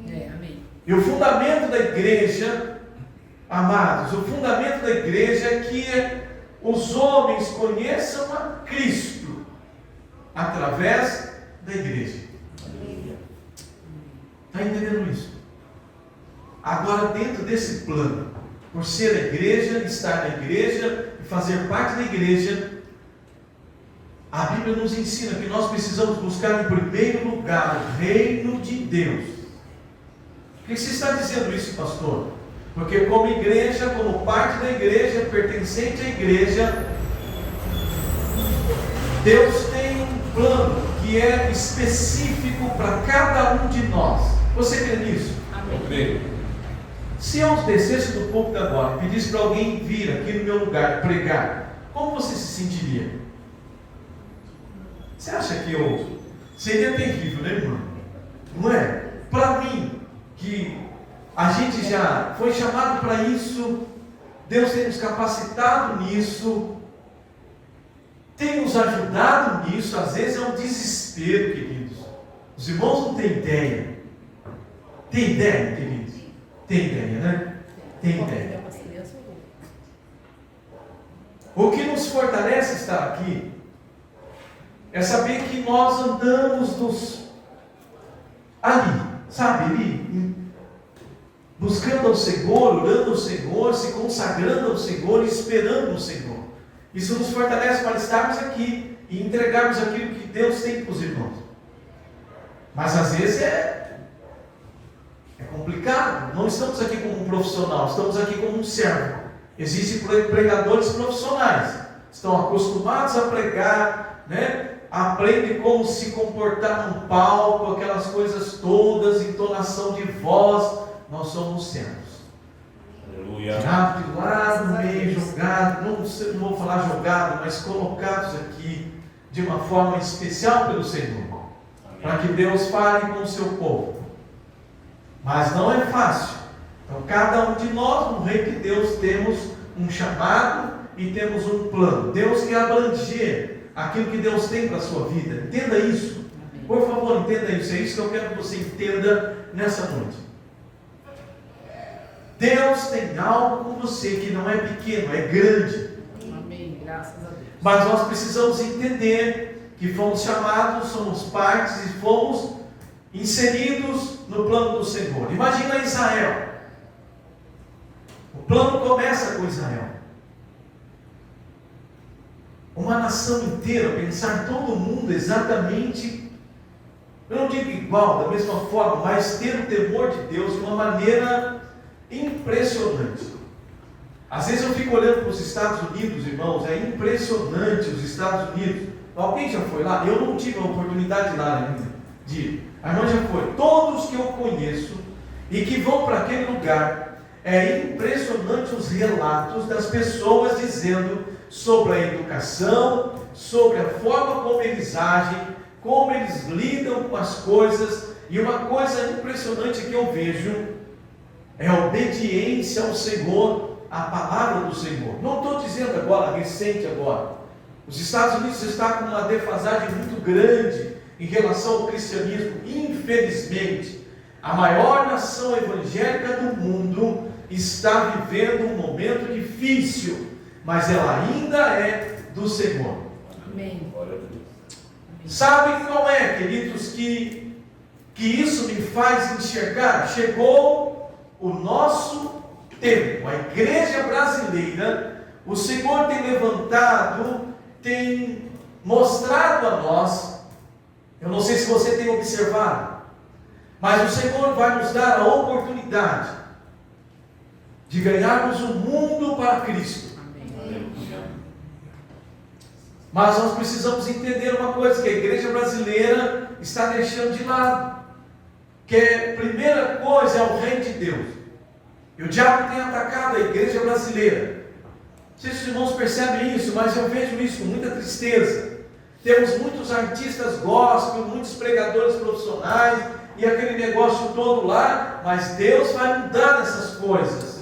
Amém. E o fundamento da igreja, amados, o fundamento da igreja é que os homens conheçam a Cristo através da igreja. Está entendendo isso? Agora, dentro desse plano, por ser a igreja, estar na igreja e fazer parte da igreja, a Bíblia nos ensina que nós precisamos buscar em primeiro lugar o reino de Deus. Por que você está dizendo isso, pastor? Porque como igreja, como parte da igreja, pertencente à igreja, Deus tem um plano que é específico para cada um de nós. Você crê nisso? Amém. Se eu descesse do púlpito agora e pedisse para alguém vir aqui no meu lugar pregar, como você se sentiria? Você acha que eu seria terrível, né, irmão? Não é? Para mim, que a gente já foi chamado para isso, Deus tem nos capacitado nisso, tem nos ajudado nisso. Às vezes é um desespero, queridos. Os irmãos não têm ideia. Tem ideia, queridos? Tem ideia, né? Tem ideia. O que nos fortalece estar aqui é saber que nós andamos ali, sabe, ali, buscando ao Senhor, orando ao Senhor, se consagrando ao Senhor, esperando o Senhor. Isso nos fortalece para estarmos aqui e entregarmos aquilo que Deus tem para os irmãos. Mas às vezes é complicado. Não estamos aqui como um profissional, estamos aqui como um servo. Existem pregadores profissionais, estão acostumados a pregar, né? Aprendem como se comportar num palco, aquelas coisas todas, entonação de voz. Nós somos servos. Aleluia. Tirado de lá no meio, jogado, não vou falar jogado, mas colocados aqui de uma forma especial pelo Senhor, para que Deus fale com o seu povo. Mas não é fácil. Então, cada um de nós, no reino de Deus, temos um chamado e temos um plano. Deus quer abranger aquilo que Deus tem para a sua vida. Entenda isso. Por favor, entenda isso. É isso que eu quero que você entenda nessa noite. Deus tem algo com você que não é pequeno, é grande. Amém. Graças a Deus. Mas nós precisamos entender que fomos chamados, somos partes e fomos inseridos no plano do Senhor. Imagina Israel. O plano começa com Israel. Uma nação inteira, pensar todo mundo exatamente, eu não digo igual, da mesma forma, mas ter o temor de Deus de uma maneira impressionante. Às vezes eu fico olhando para os Estados Unidos, irmãos, é impressionante os Estados Unidos. Alguém já foi lá? Eu não tive a oportunidade de ir lá ainda, de ir. A irmã já foi. Todos que eu conheço e que vão para aquele lugar, é impressionante os relatos das pessoas dizendo sobre a educação, sobre a forma como eles agem, como eles lidam com as coisas. E uma coisa impressionante que eu vejo é a obediência ao Senhor, à palavra do Senhor. Não estou dizendo agora, recente agora. Os Estados Unidos estão com uma defasagem muito grande em relação ao cristianismo. Infelizmente, a maior nação evangélica do mundo está vivendo um momento difícil, mas ela ainda é do Senhor. Amém. Sabe qual é, queridos, que isso me faz enxergar? Chegou o nosso tempo. A igreja brasileira, o Senhor tem levantado, tem mostrado a nós. Eu não sei se você tem observado, mas o Senhor vai nos dar a oportunidade de ganharmos o mundo para Cristo. Amém. Mas nós precisamos entender uma coisa, que a igreja brasileira está deixando de lado, que a primeira coisa é o reino de Deus. E o diabo tem atacado a igreja brasileira. Não sei se os irmãos percebem isso, mas eu vejo isso com muita tristeza. Temos muitos artistas gospel, muitos pregadores profissionais, e aquele negócio todo lá, mas Deus vai mudar essas coisas.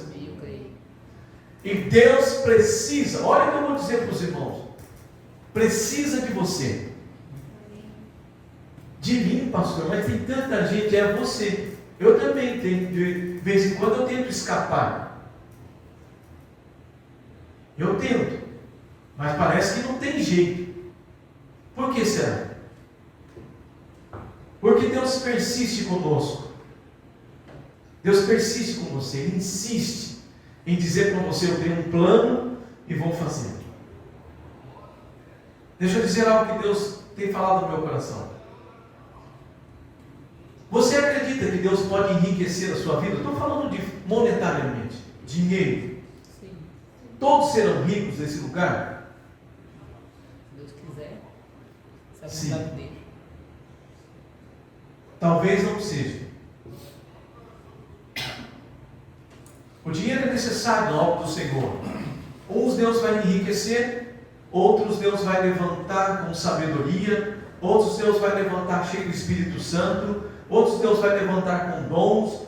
E Deus precisa, olha o que eu vou dizer para os irmãos, precisa de você. De mim, pastor, mas tem tanta gente, é você. Eu também tenho, de vez em quando eu tento escapar. Eu tento, mas parece que não tem jeito. Por que será? Porque Deus persiste conosco. Deus persiste com você, Ele insiste em dizer para você: eu tenho um plano e vou fazer. Deixa eu dizer algo que Deus tem falado no meu coração. Você acredita que Deus pode enriquecer a sua vida? Estou falando de monetariamente, dinheiro. Sim. Todos serão ricos nesse lugar? Se Deus quiser. Se a Sim. vontade dele. Talvez não seja. O dinheiro é necessário na obra do Senhor. Uns Deus vai enriquecer, outros Deus vai levantar com sabedoria, outros Deus vai levantar cheio do Espírito Santo, outros Deus vai levantar com dons,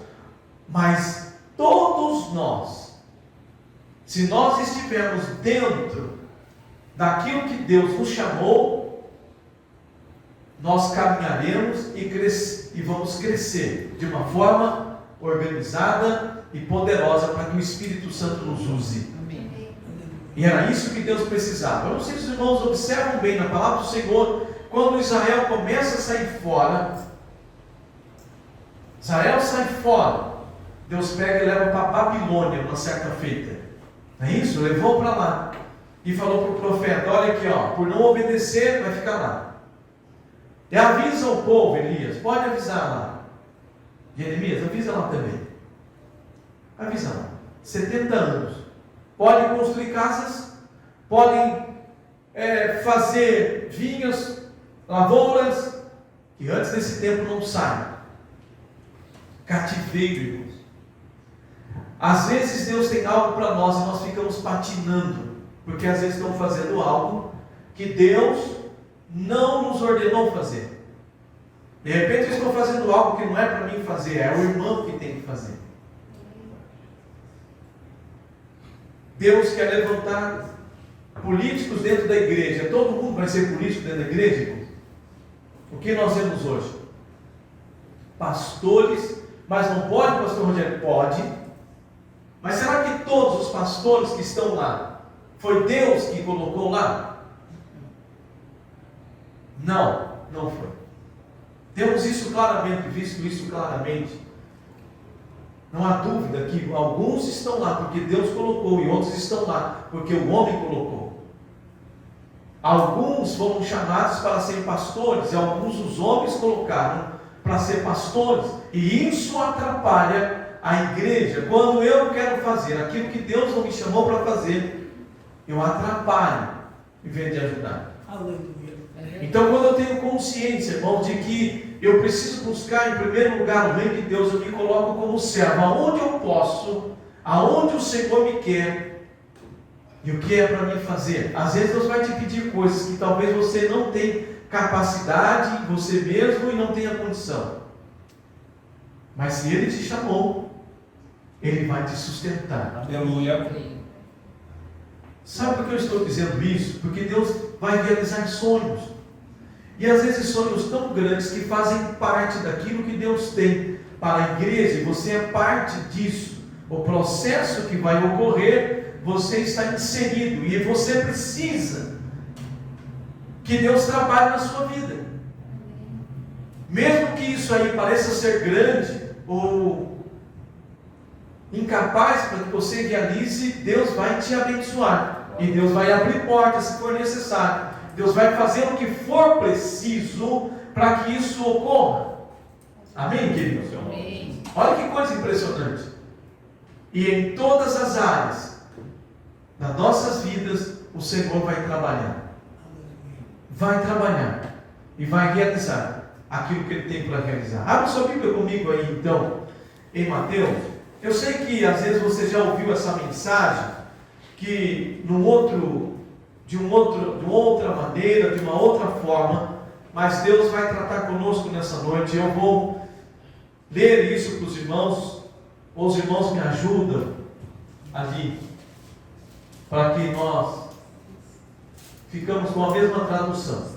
mas todos nós, se nós estivermos dentro daquilo que Deus nos chamou, nós caminharemos e vamos crescer de uma forma organizada e poderosa para que o Espírito Santo nos use. Amém. E era isso que Deus precisava. Eu não sei se os irmãos observam bem na palavra do Senhor, quando Israel começa a sair fora, Israel sai fora, Deus pega e leva para a Babilônia uma certa feita. Não é isso? Levou para lá e falou para o profeta: olha aqui, ó, por não obedecer, vai ficar lá. E avisa o povo, Elias, pode avisar lá. Jeremias, avisa lá também. Avisa lá. 70 anos. Podem construir casas, podem fazer vinhas, lavouras, que antes desse tempo não saem. Cativeiro, irmãos. Às vezes Deus tem algo para nós e nós ficamos patinando, porque às vezes estamos fazendo algo que Deus não nos ordenou fazer. De repente eu estou fazendo algo que não é para mim fazer, é o irmão que tem que fazer. Deus quer levantar políticos dentro da igreja. Todo mundo vai ser político dentro da igreja, irmãos? O que nós vemos hoje? Pastores, mas não pode, pastor Rogério? Pode. Mas será que todos os pastores que estão lá, foi Deus que colocou lá? Não, não foi. Temos isso claramente, visto isso claramente. Não há dúvida que alguns estão lá porque Deus colocou e outros estão lá porque o homem colocou. Alguns foram chamados para ser pastores e alguns os homens colocaram para ser pastores, e isso atrapalha a igreja. Quando eu quero fazer aquilo que Deus não me chamou para fazer, eu atrapalho em vez de ajudar. Aleluia. Então, quando eu tenho consciência, irmão, de que eu preciso buscar em primeiro lugar o reino de Deus, eu me coloco como servo, aonde eu posso, aonde o Senhor me quer e o que é para mim fazer. Às vezes Deus vai te pedir coisas que talvez você não tenha capacidade, você mesmo, e não tenha condição. Mas se Ele te chamou, Ele vai te sustentar. Aleluia. Sabe por que eu estou dizendo isso? Porque Deus vai realizar sonhos. E às vezes sonhos tão grandes que fazem parte daquilo que Deus tem para a igreja, e você é parte disso. O processo que vai ocorrer, você está inserido, e você precisa que Deus trabalhe na sua vida. Mesmo que isso aí pareça ser grande ou incapaz para que você realize, Deus vai te abençoar. E Deus vai abrir portas se for necessário. Deus vai fazer o que for preciso para que isso ocorra. Amém, queridos? Amém. Olha que coisa impressionante. E em todas as áreas das nossas vidas, o Senhor vai trabalhar. Vai trabalhar. E vai realizar aquilo que Ele tem para realizar. Abra sua Bíblia comigo aí, então, em Mateus. Eu sei que às vezes você já ouviu essa mensagem, que de uma outra maneira, de uma outra forma, mas Deus vai tratar conosco nessa noite. Eu vou ler isso para os irmãos, ou os irmãos me ajudam ali, para que nós ficamos com a mesma tradução.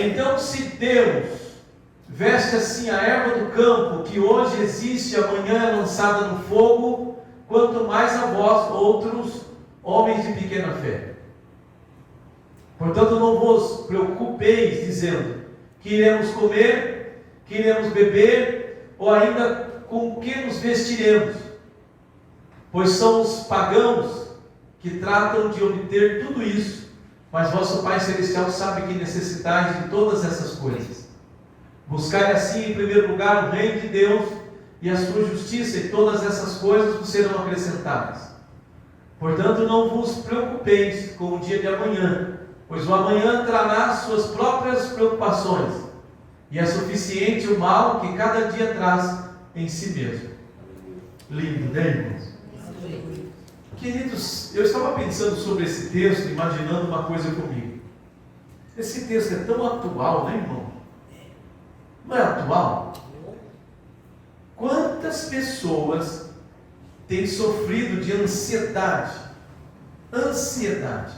Então, se Deus veste assim a erva do campo, que hoje existe, amanhã é lançada no fogo, quanto mais a vós, outros homens de pequena fé. Portanto, não vos preocupeis, dizendo que iremos comer, que iremos beber, ou ainda com o que nos vestiremos, pois são os pagãos que tratam de obter tudo isso, mas vosso Pai Celestial sabe que necessitais de todas essas coisas. Buscai assim em primeiro lugar o reino de Deus e a sua justiça, e todas essas coisas vos serão acrescentadas. Portanto, não vos preocupeis com o dia de amanhã, pois o amanhã trará suas próprias preocupações, e é suficiente o mal que cada dia traz em si mesmo. Lindo, né, irmãos? Queridos, eu estava pensando sobre esse texto, imaginando uma coisa comigo. Esse texto é tão atual, né, irmão? Não é atual? Quantas pessoas têm sofrido de ansiedade? Ansiedade.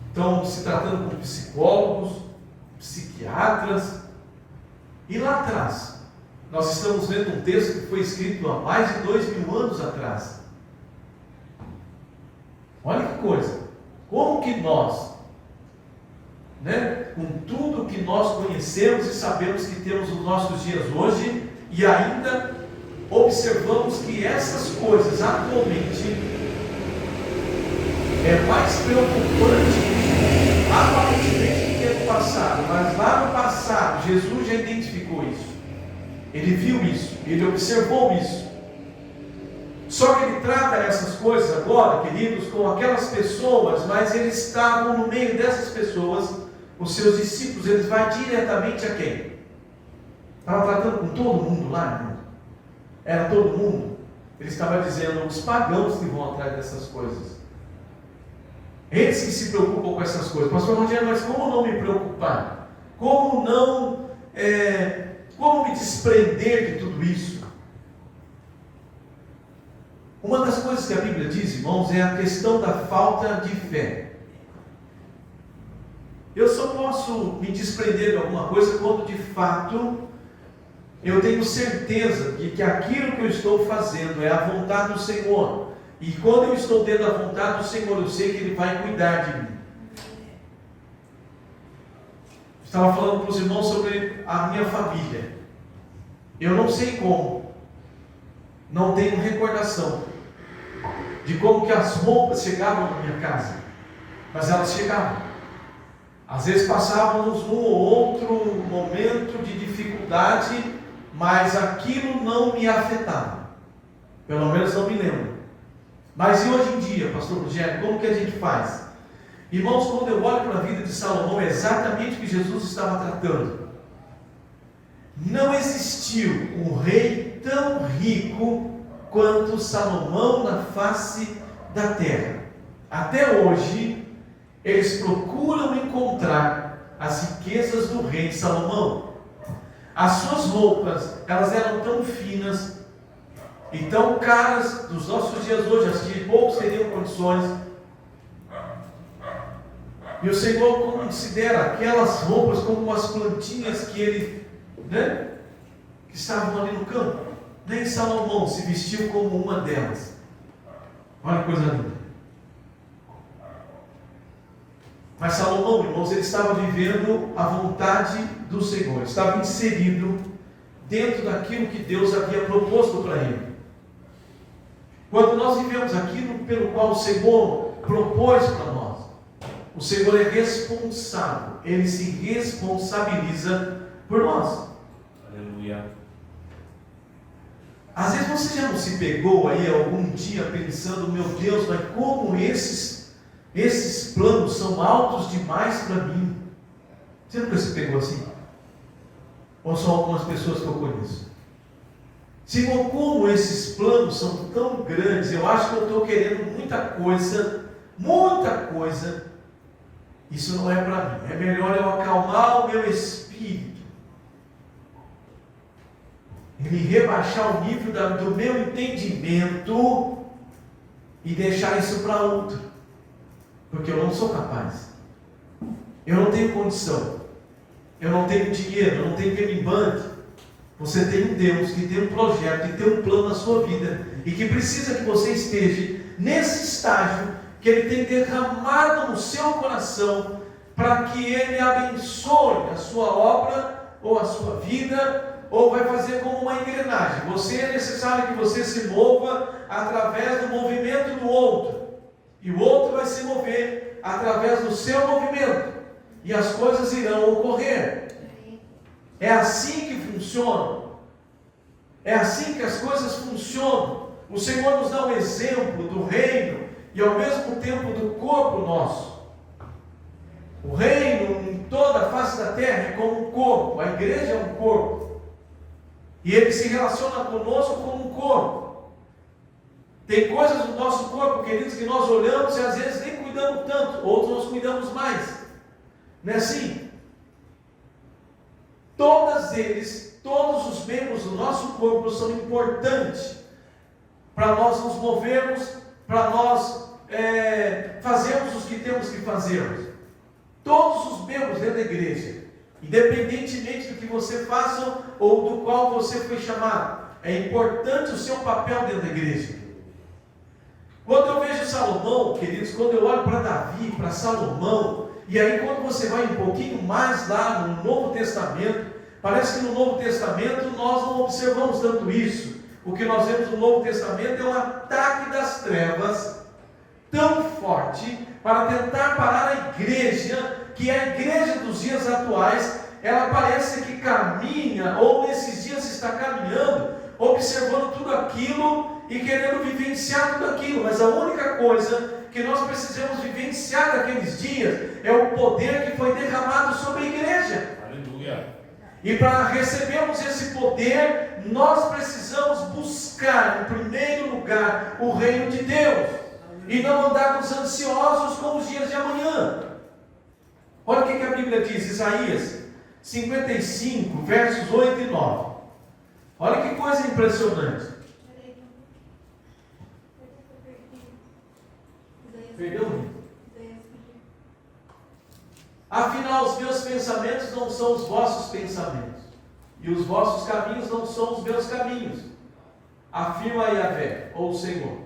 Estão se tratando com psicólogos, psiquiatras. E lá atrás, nós estamos vendo um texto que foi escrito há mais de 2000 anos atrás. Olha que coisa. Como que nós, com tudo que nós conhecemos e sabemos que temos nos nossos dias hoje, e ainda observamos que essas coisas atualmente é mais preocupante aparentemente do que no passado, mas lá no passado Jesus já identificou isso, ele viu isso, ele observou isso. Só que ele trata essas coisas agora, queridos, com aquelas pessoas, mas eles estavam no meio dessas pessoas, os seus discípulos, eles vão diretamente a quem? Estava tratando com todo mundo lá, irmão? Era todo mundo? Ele estava dizendo, os pagãos que vão atrás dessas coisas. Eles que se preocupam com essas coisas. Pastor Rogério, mas como não me preocupar? Como não, como me desprender de tudo isso? Uma das coisas que a Bíblia diz, irmãos, é a questão da falta de fé. Eu só posso me desprender de alguma coisa quando de fato eu tenho certeza de que aquilo que eu estou fazendo é a vontade do Senhor. E quando eu estou dentro da vontade do Senhor, eu sei que Ele vai cuidar de mim. Estava falando para os irmãos sobre a minha família. Eu não sei como, não tenho recordação de como que as roupas chegavam na minha casa, mas elas chegavam. Às vezes passávamos num ou outro momento de dificuldade, mas aquilo não me afetava, pelo menos não me lembro. Mas e hoje em dia, pastor Rogério, como que a gente faz? Irmãos, quando eu olho para a vida de Salomão, é exatamente o que Jesus estava tratando. Não existiu um rei tão rico quanto Salomão na face da terra. Até hoje, eles procuram encontrar as riquezas do rei Salomão. As suas roupas, elas eram tão finas e tão caras dos nossos dias hoje, as que poucos teriam condições. E o Senhor considera aquelas roupas como umas plantinhas que ele, que estavam ali no campo. Nem Salomão se vestiu como uma delas. Olha que coisa linda. Mas Salomão, irmãos, ele estava vivendo a vontade do Senhor, estava inserido dentro daquilo que Deus havia proposto para ele. Quando nós vivemos aquilo pelo qual o Senhor propôs para nós, o Senhor é responsável, Ele se responsabiliza por nós. Aleluia. Às vezes você já não se pegou aí algum dia pensando, meu Deus, mas como esses planos são altos demais para mim? Você nunca se pegou assim? Ou são algumas pessoas que eu conheço? Senhor, como esses planos são tão grandes, eu acho que eu estou querendo muita coisa, isso não é para mim, é melhor eu acalmar o meu espírito, e me rebaixar o nível do meu entendimento, e deixar isso para outro, porque eu não sou capaz, eu não tenho condição, eu não tenho dinheiro, eu não tenho queimante. Você tem um Deus que tem um projeto, que tem um plano na sua vida, e que precisa que você esteja nesse estágio que Ele tem derramado no seu coração, para que Ele abençoe a sua obra ou a sua vida, ou vai fazer como uma engrenagem. Você é necessário que você se mova através do movimento do outro, e o outro vai se mover através do seu movimento, e as coisas irão ocorrer. É assim que funciona. É assim que as coisas funcionam. O Senhor nos dá um exemplo do reino e ao mesmo tempo do corpo nosso. O reino em toda a face da terra é como um corpo. A igreja é um corpo. E ele se relaciona conosco como um corpo. Tem coisas no nosso corpo, queridos, que nós olhamos e às vezes nem cuidamos tanto. Outros nós cuidamos mais. Não é assim? Todos os membros do nosso corpo são importantes para nós nos movermos, para nós fazermos os que temos que fazer. Todos os membros dentro da igreja, independentemente do que você faça ou do qual você foi chamado, é importante o seu papel dentro da igreja. Quando eu vejo Salomão, queridos, quando eu olho para Davi, para Salomão, e aí quando você vai um pouquinho mais lá no Novo Testamento, parece que no Novo Testamento nós não observamos tanto isso. O que nós vemos no Novo Testamento é um ataque das trevas tão forte para tentar parar a igreja, que a igreja dos dias atuais, ela parece que caminha, ou nesses dias está caminhando, observando tudo aquilo e querendo vivenciar tudo aquilo, mas a única coisa que nós precisamos vivenciar naqueles dias é o poder que foi derramado sobre a igreja. Aleluia. E para recebermos esse poder, nós precisamos buscar em primeiro lugar o reino de Deus e não andarmos ansiosos com os dias de amanhã. Olha o que a Bíblia diz, Isaías 55, versos 8 e 9. Olha que coisa impressionante. Perdão? Afinal, os meus pensamentos não são os vossos pensamentos, e os vossos caminhos não são os meus caminhos, afirma Yahvé, ou o Senhor.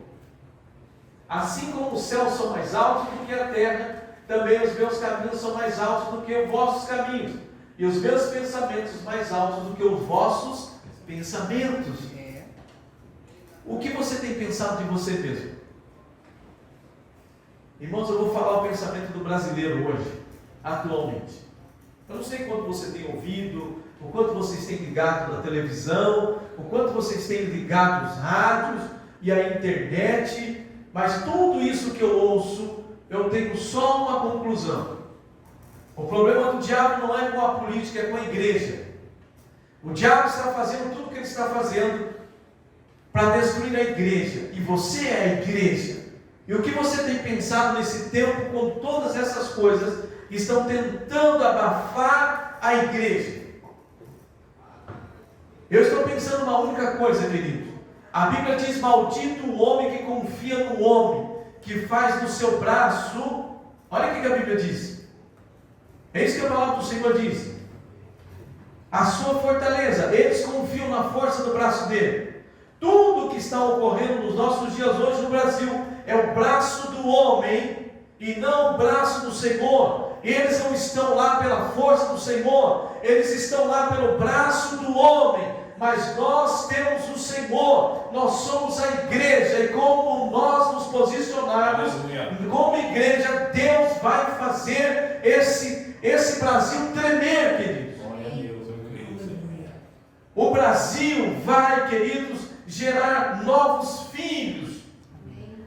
Assim como os céus são mais altos do que a terra, também os meus caminhos são mais altos do que os vossos caminhos, e os meus pensamentos mais altos do que os vossos pensamentos. O que você tem pensado de você mesmo? Irmãos, eu vou falar o pensamento do brasileiro hoje, atualmente. Eu não sei quanto você tem ouvido, o quanto vocês têm ligado na televisão, o quanto vocês têm ligado os rádios e a internet, mas tudo isso que eu ouço, eu tenho só uma conclusão. O problema do diabo não é com a política, é com a igreja. O diabo está fazendo tudo o que ele está fazendo para destruir a igreja, e você é a igreja. E o que você tem pensado nesse tempo, com todas essas coisas estão tentando abafar a igreja? Eu estou pensando uma única coisa, querido. A Bíblia diz: maldito o homem que confia no homem, que faz do seu braço. Olha o que a Bíblia diz. É isso que a palavra do Senhor diz. A sua fortaleza. Eles confiam na força do braço dele. Tudo que está ocorrendo nos nossos dias hoje no Brasil é o braço do homem e não o braço do Senhor. Eles não estão lá pela força do Senhor, eles estão lá pelo braço do homem. Mas nós temos o Senhor, nós somos a igreja, e como nós nos posicionarmos como igreja, Deus vai fazer esse Brasil tremer, queridos. O Brasil vai, queridos, gerar novos filhos,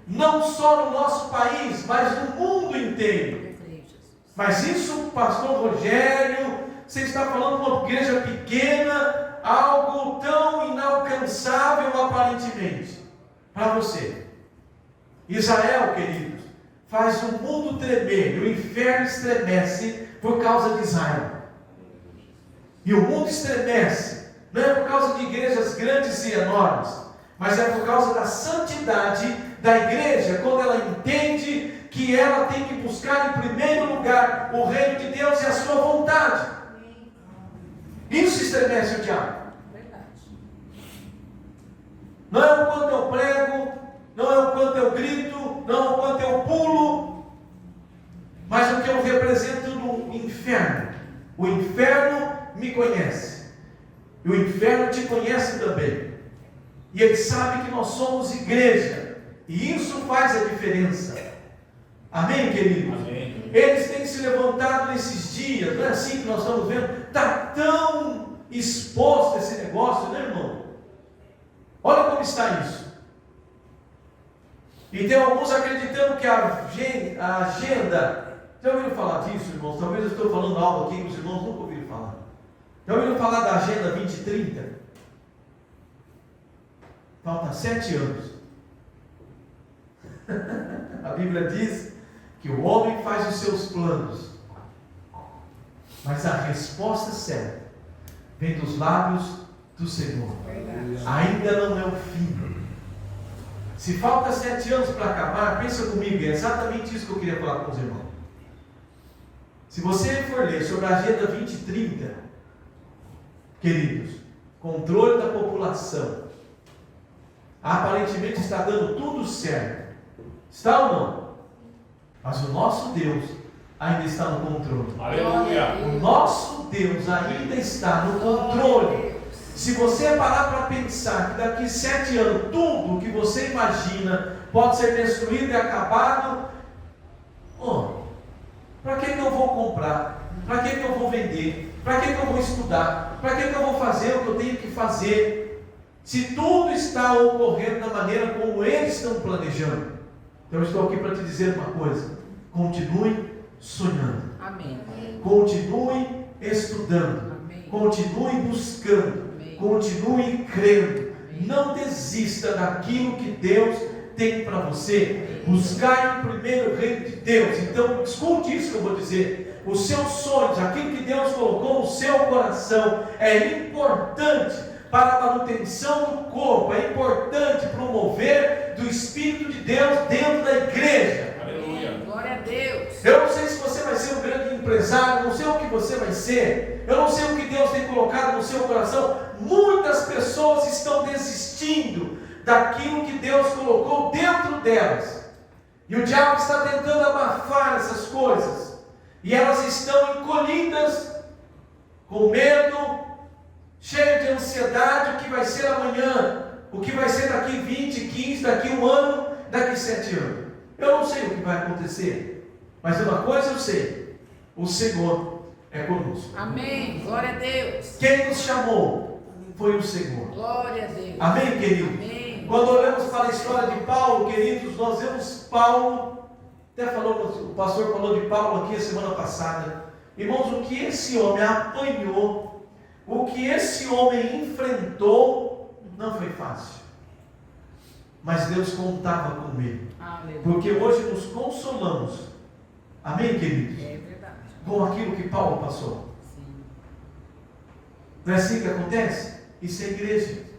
não só no nosso país, mas no mundo inteiro. Mas isso, pastor Rogério, você está falando de uma igreja pequena, algo tão inalcançável aparentemente para você. Israel, queridos, faz o mundo tremer, e o inferno estremece por causa de Israel. E o mundo estremece, não é por causa de igrejas grandes e enormes, mas é por causa da santidade da igreja, quando ela entende que ela tem que buscar em primeiro lugar o reino de Deus e a sua vontade. Isso estremece o diabo. Não é o quanto eu prego, não é o quanto eu grito, não é o quanto eu pulo, mas o que eu represento no inferno. O inferno me conhece. E o inferno te conhece também. E ele sabe que nós somos igreja. E isso faz a diferença. Amém, queridos? Amém. Eles têm se levantado nesses dias, não é assim que nós estamos vendo? Está tão exposto esse negócio, né, irmão? Olha como está isso. E tem alguns acreditando que a agenda, já ouviram falar disso, irmãos? Talvez eu estou falando algo aqui que os irmãos nunca ouviram falar. Já ouviram falar da Agenda 2030? Falta 7 anos. A Bíblia diz que o homem faz os seus planos, mas a resposta certa vem dos lábios do Senhor. Ainda não é o fim. Se falta 7 anos para acabar, pensa comigo, é exatamente isso que eu queria falar com os irmãos. Se você for ler sobre a Agenda 2030, queridos, controle da população, aparentemente está dando tudo certo. Está ou não? Mas o nosso Deus ainda está no controle. Aleluia. O nosso Deus ainda está no controle. Se você parar para pensar que daqui 7 anos tudo que você imagina pode ser destruído e acabado, para que eu vou comprar? Para que eu vou vender? Para que eu vou estudar? Para que eu vou fazer o que eu tenho que fazer? Se tudo está ocorrendo da maneira como eles estão planejando. Então eu estou aqui para te dizer uma coisa: continue sonhando. Amém. Continue estudando. Amém. Continue buscando. Amém. Continue crendo. Amém. Não desista daquilo que Deus tem para você. Buscar em primeiro o reino de Deus. Então escute isso que eu vou dizer. Os seus sonhos, aquilo que Deus colocou no seu coração, é importante para a manutenção do corpo, é importante para o mover do Espírito de Deus dentro da igreja. Aleluia. Glória a Deus. Eu não sei se você vai ser um grande empresário, não sei o que você vai ser, eu não sei o que Deus tem colocado no seu coração. Muitas pessoas estão desistindo daquilo que Deus colocou dentro delas, e o diabo está tentando abafar essas coisas, e elas estão encolhidas, com medo, cheias de ansiedade. O que vai ser amanhã? O que vai ser daqui 20, 15, daqui 1 ano, daqui 7 anos? Eu não sei o que vai acontecer, mas uma coisa eu sei: o Senhor é conosco. Amém. Glória a Deus. Quem nos chamou foi o Senhor. Glória a Deus. Amém, querido? Amém. Quando olhamos para a história de Paulo, queridos, nós vemos Paulo, até o pastor falou de Paulo aqui a semana passada. Irmãos, o que esse homem apanhou, o que esse homem enfrentou, não foi fácil. Mas Deus contava com ele. Aleluia. Porque hoje nos consolamos, amém, queridos, É verdade. com aquilo que Paulo passou. Sim. Não é assim que acontece? Isso é igreja.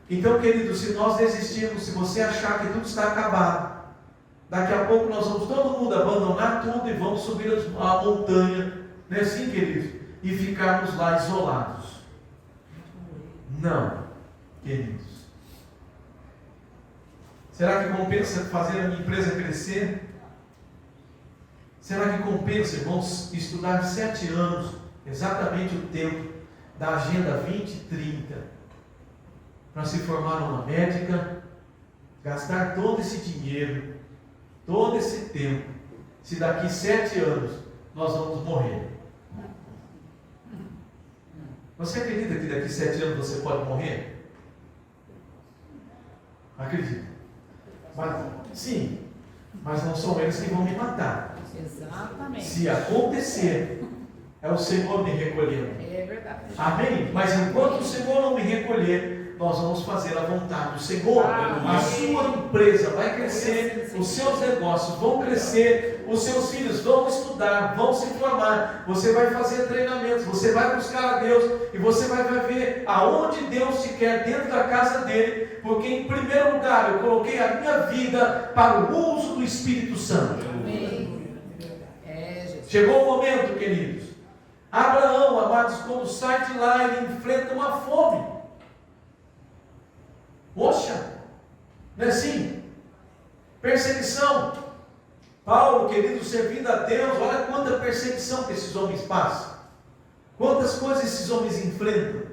Então, queridos, se nós desistirmos, se você achar que tudo está acabado, daqui a pouco nós vamos todo mundo abandonar tudo e vamos subir a montanha, não é assim, queridos? E ficarmos lá isolados. Não, queridos. Será que compensa fazer a minha empresa crescer? Será que compensa, irmãos, estudar 7 anos, exatamente o tempo da Agenda 2030, para se formar uma médica, gastar todo esse dinheiro, todo esse tempo, se daqui 7 anos nós vamos morrer? Você acredita que daqui 7 anos você pode morrer? Acredito. Mas, sim, mas não são eles que vão me matar. Exatamente. Se acontecer, é o Senhor me recolhendo. É verdade. Amém? Mas enquanto o Senhor não me recolher, nós vamos fazer a vontade do Senhor. A sua empresa vai crescer, os seus negócios vão crescer, os seus filhos vão estudar, vão se formar, você vai fazer treinamentos, você vai buscar a Deus, e você vai ver aonde Deus te quer dentro da casa dele, porque em primeiro lugar eu coloquei a minha vida para o uso do Espírito Santo. Amém. É, Jesus. Chegou o momento, queridos. Abraão, amados, quando sai de lá, ele enfrenta uma fome. Poxa, não é assim? Perseguição. Paulo, querido, servindo a Deus, olha quanta perseguição que esses homens passam. Quantas coisas esses homens enfrentam?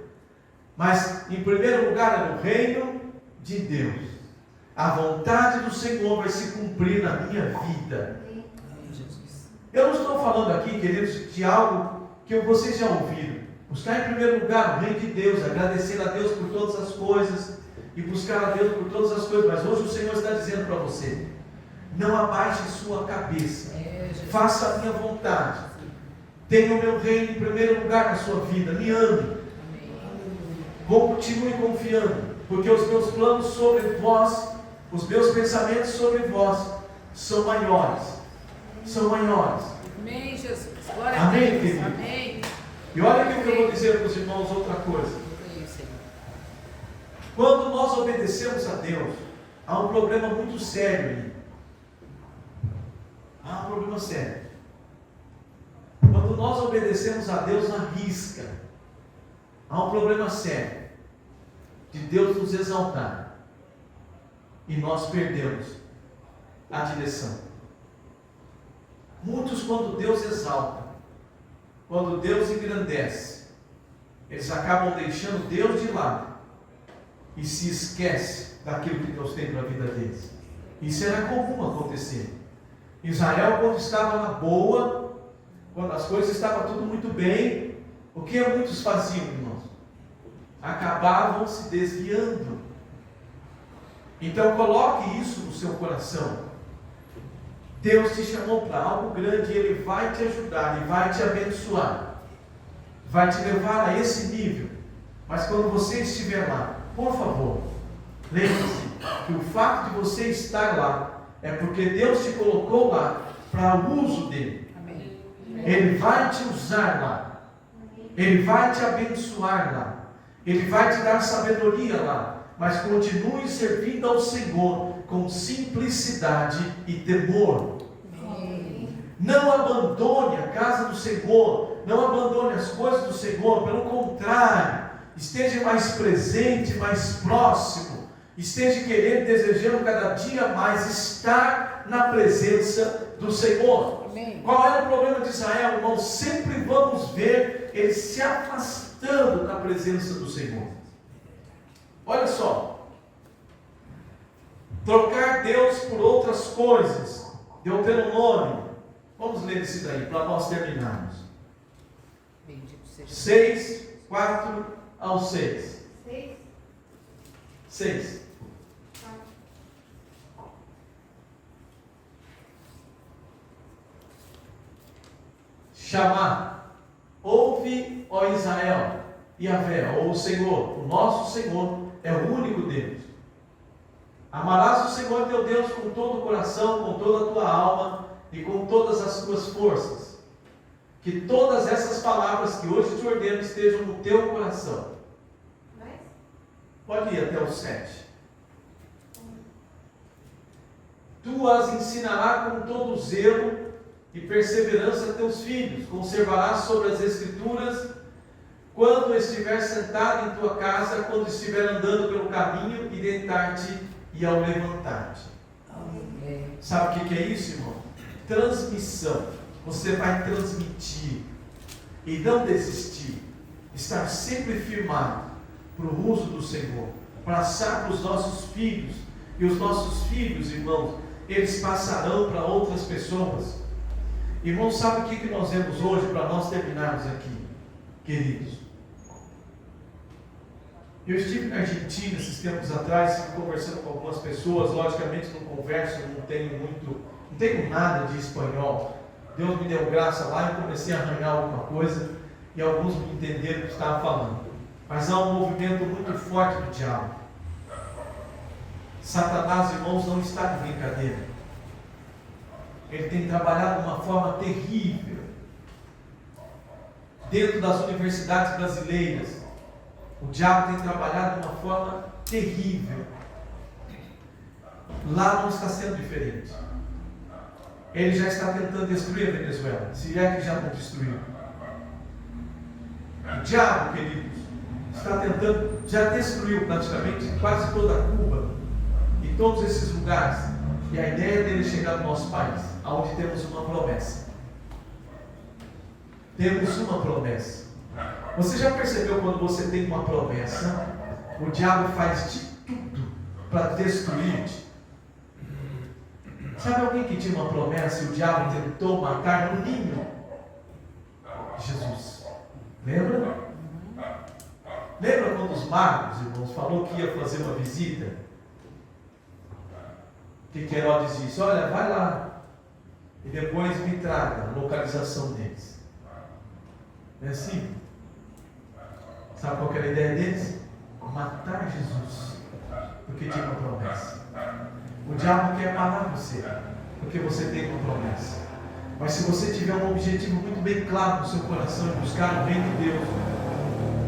Mas, em primeiro lugar, é no reino de Deus. A vontade do Senhor vai se cumprir na minha vida. Eu não estou falando aqui, queridos, de algo que vocês já ouviram. Buscar em primeiro lugar o reino de Deus, agradecer a Deus por todas as coisas e buscar a Deus por todas as coisas. Mas hoje o Senhor está dizendo para você: não abaixe sua cabeça, faça a minha vontade, tenha o meu reino em primeiro lugar na sua vida, me ame, continue confiando, porque os meus planos sobre vós, os meus pensamentos sobre vós são maiores. São maiores. Amém, Jesus. Glória Amém, a Deus. querido? Amém. E olha aqui o que eu vou dizer para os irmãos, outra coisa. Quando nós obedecemos a Deus, há um problema muito sério aí. Há um problema sério. Quando nós obedecemos a Deus na risca, há um problema sério de Deus nos exaltar e nós perdemos a direção. Muitos, quando Deus exalta, quando Deus engrandece, eles acabam deixando Deus de lado e se esquece daquilo que Deus tem para a vida deles. Isso era comum acontecer. Israel, quando estava na boa, quando as coisas estavam tudo muito bem, o que muitos faziam, irmãos? Acabavam se desviando. Então coloque isso no seu coração. Deus te chamou para algo grande e Ele vai te ajudar, Ele vai te abençoar, vai te levar a esse nível. Mas quando você estiver lá, por favor, lembre-se que o fato de você estar lá é porque Deus te colocou lá para o uso dele. Amém. Ele vai te usar lá, Ele vai te abençoar lá, Ele vai te dar sabedoria lá, mas continue servindo ao Senhor com simplicidade e temor. Não abandone a casa do Senhor, não abandone as coisas do Senhor, pelo contrário, esteja mais presente, mais próximo, esteja querendo, desejando cada dia mais estar na presença do Senhor. Amém. Qual era o problema de Israel, irmão? Sempre vamos ver eles se afastando da presença do Senhor. Olha só, trocar Deus por outras coisas. Deuteronômio, vamos ler esse daí para nós terminarmos. Bendito seja 6, 4 ao 6. 6. Chamar, ouve, ó Israel, Yahvé, ou o Senhor, o nosso Senhor é o único Deus. Amarás o Senhor teu Deus com todo o coração, com toda a tua alma e com todas as tuas forças. Que todas essas palavras que hoje te ordeno estejam no teu coração. Pode ir até o 7. Tu as ensinarás com todo zelo e perseverança a teus filhos. Conservarás sobre as Escrituras quando estiver sentado em tua casa, quando estiver andando pelo caminho e deitar-te e ao levantar-te. Amém. Sabe o que é isso, irmão? Transmissão. Você vai transmitir e não desistir. Estar sempre firmado para o uso do Senhor. Passar para os nossos filhos. E os nossos filhos, irmãos, eles passarão para outras pessoas. Irmãos, sabe o que nós vemos hoje para nós terminarmos aqui, queridos? Eu estive na Argentina esses tempos atrás, conversando com algumas pessoas. Logicamente não converso, não tenho nada de espanhol. Deus me deu graça lá e eu comecei a arranhar alguma coisa e alguns me entenderam o que estava falando. Mas há um movimento muito forte do diabo. Satanás, irmãos, não está de brincadeira. Ele tem trabalhado de uma forma terrível dentro das universidades brasileiras. O diabo tem trabalhado de uma forma terrível. Lá não está sendo diferente. Ele já está tentando destruir a Venezuela, se é que já não destruiu. O diabo, queridos, está tentando, já destruiu praticamente quase toda a Cuba e todos esses lugares. E a ideia dele é chegar no nosso país, onde temos uma promessa. Temos uma promessa. Você já percebeu quando você tem uma promessa, o diabo faz de tudo para destruir-te? Sabe alguém que tinha uma promessa e o diabo tentou matar no ninho? Jesus. Lembra? Lembra quando os magos, irmãos, falou que ia fazer uma visita? Que Herodes disse: olha, vai lá e depois me traga a localização deles. Não é assim? Sabe qual que era a ideia deles? Matar Jesus, porque tinha uma promessa. O diabo quer matar você, porque você tem uma promessa. Mas se você tiver um objetivo muito bem claro no seu coração, em buscar o reino de Deus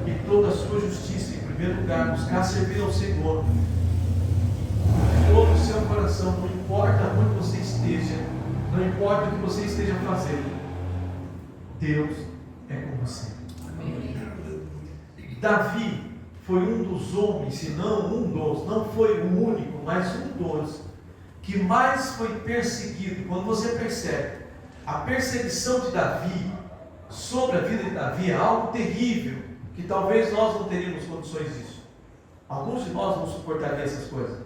e toda a sua justiça, em primeiro lugar, buscar servir ao Senhor, todo o seu coração, não importa onde você esteja, não importa o que você esteja fazendo, Deus é com você. Amém. Davi foi um dos homens, se não um dos, não foi o único, mas um dos, que mais foi perseguido. Quando você percebe a perseguição de Davi sobre a vida de Davi, é algo terrível, que talvez nós não teríamos condições disso. Alguns de nós não suportariam essas coisas.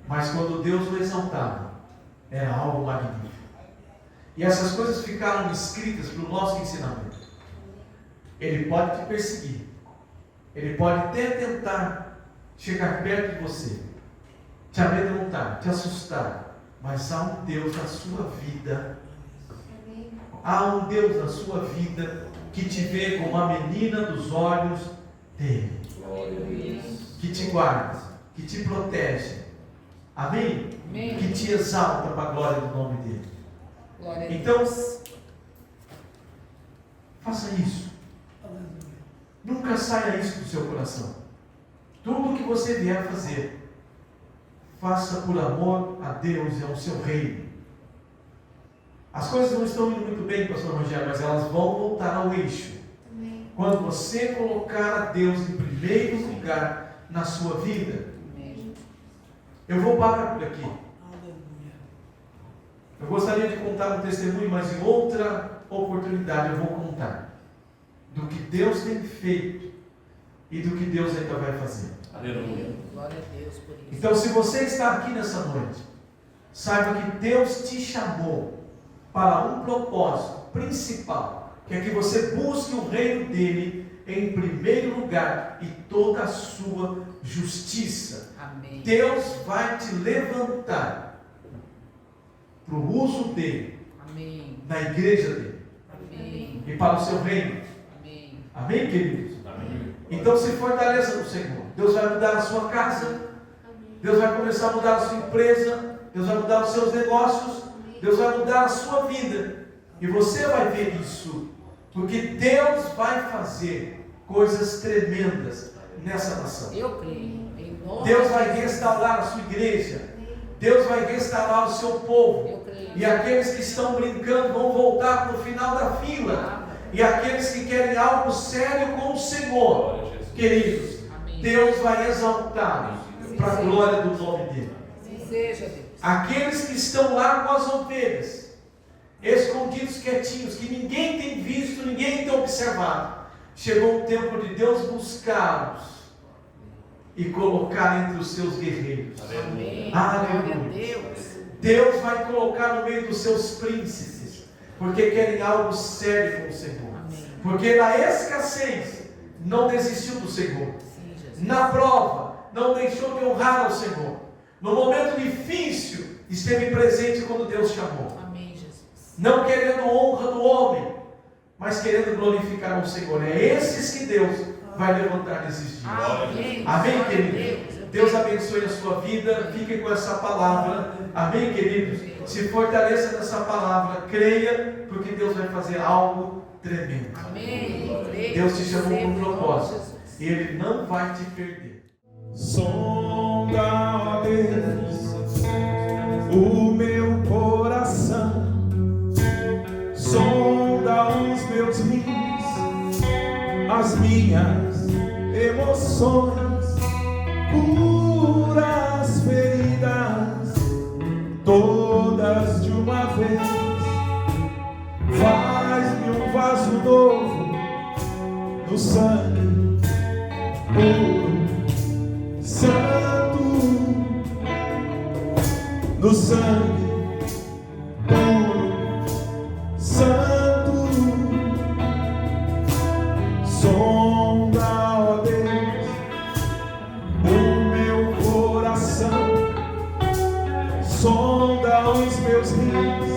Mas quando Deus o exaltava, era algo magnífico. E essas coisas ficaram escritas para o nosso ensinamento. Ele pode te perseguir, ele pode até tentar chegar perto de você, te amedrontar, te assustar, mas há um Deus na sua vida, há um Deus na sua vida que te vê como a menina dos olhos dele, que te guarda, que te protege, amém? Amém. Que te exalta para a glória do nome dele. Glória a Então, Deus. faça isso. Nunca saia isso do seu coração. Tudo que você vier a fazer, faça por amor a Deus e ao seu reino. As coisas não estão indo muito bem, pastor Rogério, mas elas vão voltar ao eixo. Quando você colocar a Deus em primeiro lugar na sua vida. Eu vou parar por aqui. Eu gostaria de contar um testemunho, mas em outra oportunidade eu vou contar do que Deus tem feito e do que Deus ainda vai fazer. Aleluia. Glória a Deus por isso. Então, se você está aqui nessa noite, saiba que Deus te chamou para um propósito principal, que é que você busque o reino dele em primeiro lugar e toda a sua justiça. Amém. Deus vai te levantar para o uso dele, Amém. na igreja dele Amém. e para o seu reino. Amém. Amém, queridos? Amém. Então se fortaleça no Senhor. Deus vai mudar a sua casa, Deus vai começar a mudar a sua empresa, Deus vai mudar os seus negócios, Deus vai mudar a sua vida. E você vai ver isso, porque Deus vai fazer coisas tremendas nessa nação. Eu creio. Em nome Deus de vai Jesus. restaurar a sua igreja, Deus vai restaurar o seu povo. Eu creio. E aqueles que estão brincando vão voltar para o final da fila. E aqueles que querem algo sério com o Senhor, Glória a Jesus. queridos, Amém. Deus vai exaltá-los para a glória do nome dele. Assim seja, Deus. Aqueles que estão lá com as ovelhas, escondidos, quietinhos, que ninguém tem visto, ninguém tem observado, chegou o tempo de Deus buscá-los e colocar entre os seus guerreiros. Amém. Aleluia. Glória a Deus. Deus vai colocar no meio dos seus príncipes, porque querem algo sério com o Senhor. Amém. Porque na escassez não desistiu do Senhor, Sim, Jesus. na prova não deixou de honrar ao Senhor, no momento difícil esteve presente quando Deus chamou, Amém, Jesus. não querendo honra do homem, mas querendo glorificar o Senhor. É esses que Deus vai levantar nesses dias. Amém. Amém, Glória a queridos? Deus. Deus abençoe a sua vida, fique com essa palavra, amém, queridos? Se fortaleça nessa palavra, creia, porque Deus vai fazer algo tremendo. Amém. Eu creio. Deus te chamou com um Em nome de propósito, Jesus. e Ele não vai te perder. Sonda, ó Deus, o meu coração, sonda os meus rins, as minhas emoções, cura as feridas, todas de uma vez, faz-me um vaso novo, no sangue puro, santo, no sangue puro, santo. Sonda, ó Deus, o meu coração, sonda os meus rins,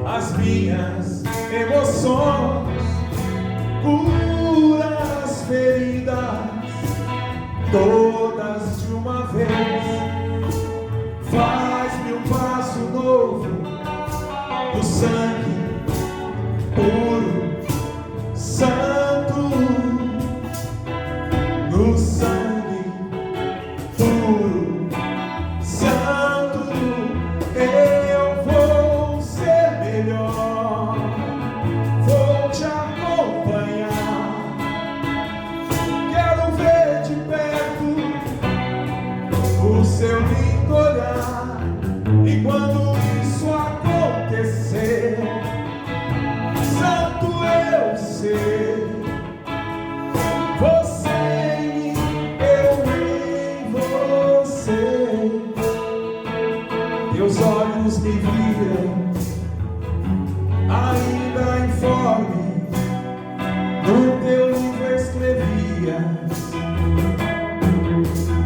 as minhas emoções, cura as feridas todas de uma vez, faz-me um passo novo do sangue puro, santo, no sangue puro, santo, eu vou ser melhor, vou te acompanhar, quero ver de perto o seu lindo olhar, e quando isso acontecer, santo eu ser, você em mim, eu em você. Teus olhos me viram, ainda informe, no teu livro escrevias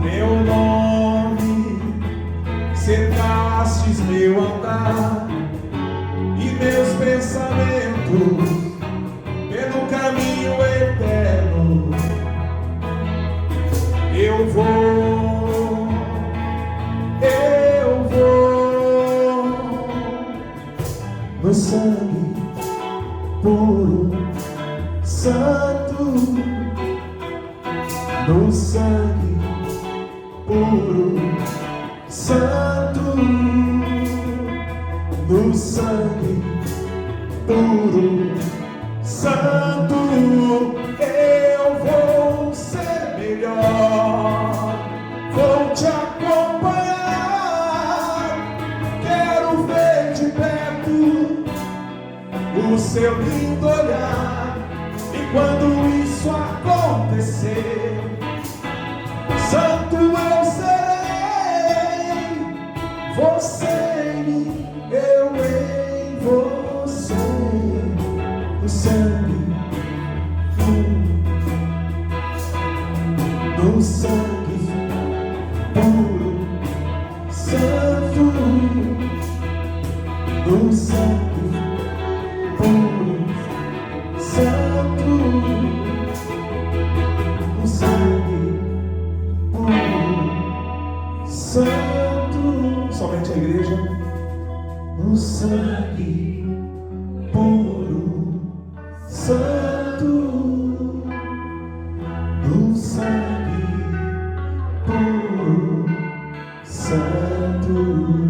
meu nome, cercastes meu andar e meus pensamentos pelo caminho eterno. Eu vou no sangue puro, santo, no sangue puro, santo, no sangue puro, santo, eu vou ser melhor, vou te acompanhar, quero ver de perto o seu lindo olhar, e quando isso acontecer, santo eu serei, você em mim, eu em você, no sangue puro, no sangue puro, santo, no sangue puro, santo, no sangue puro, santo, somente a igreja, no sangue puro, santo, no sangue puro, santo.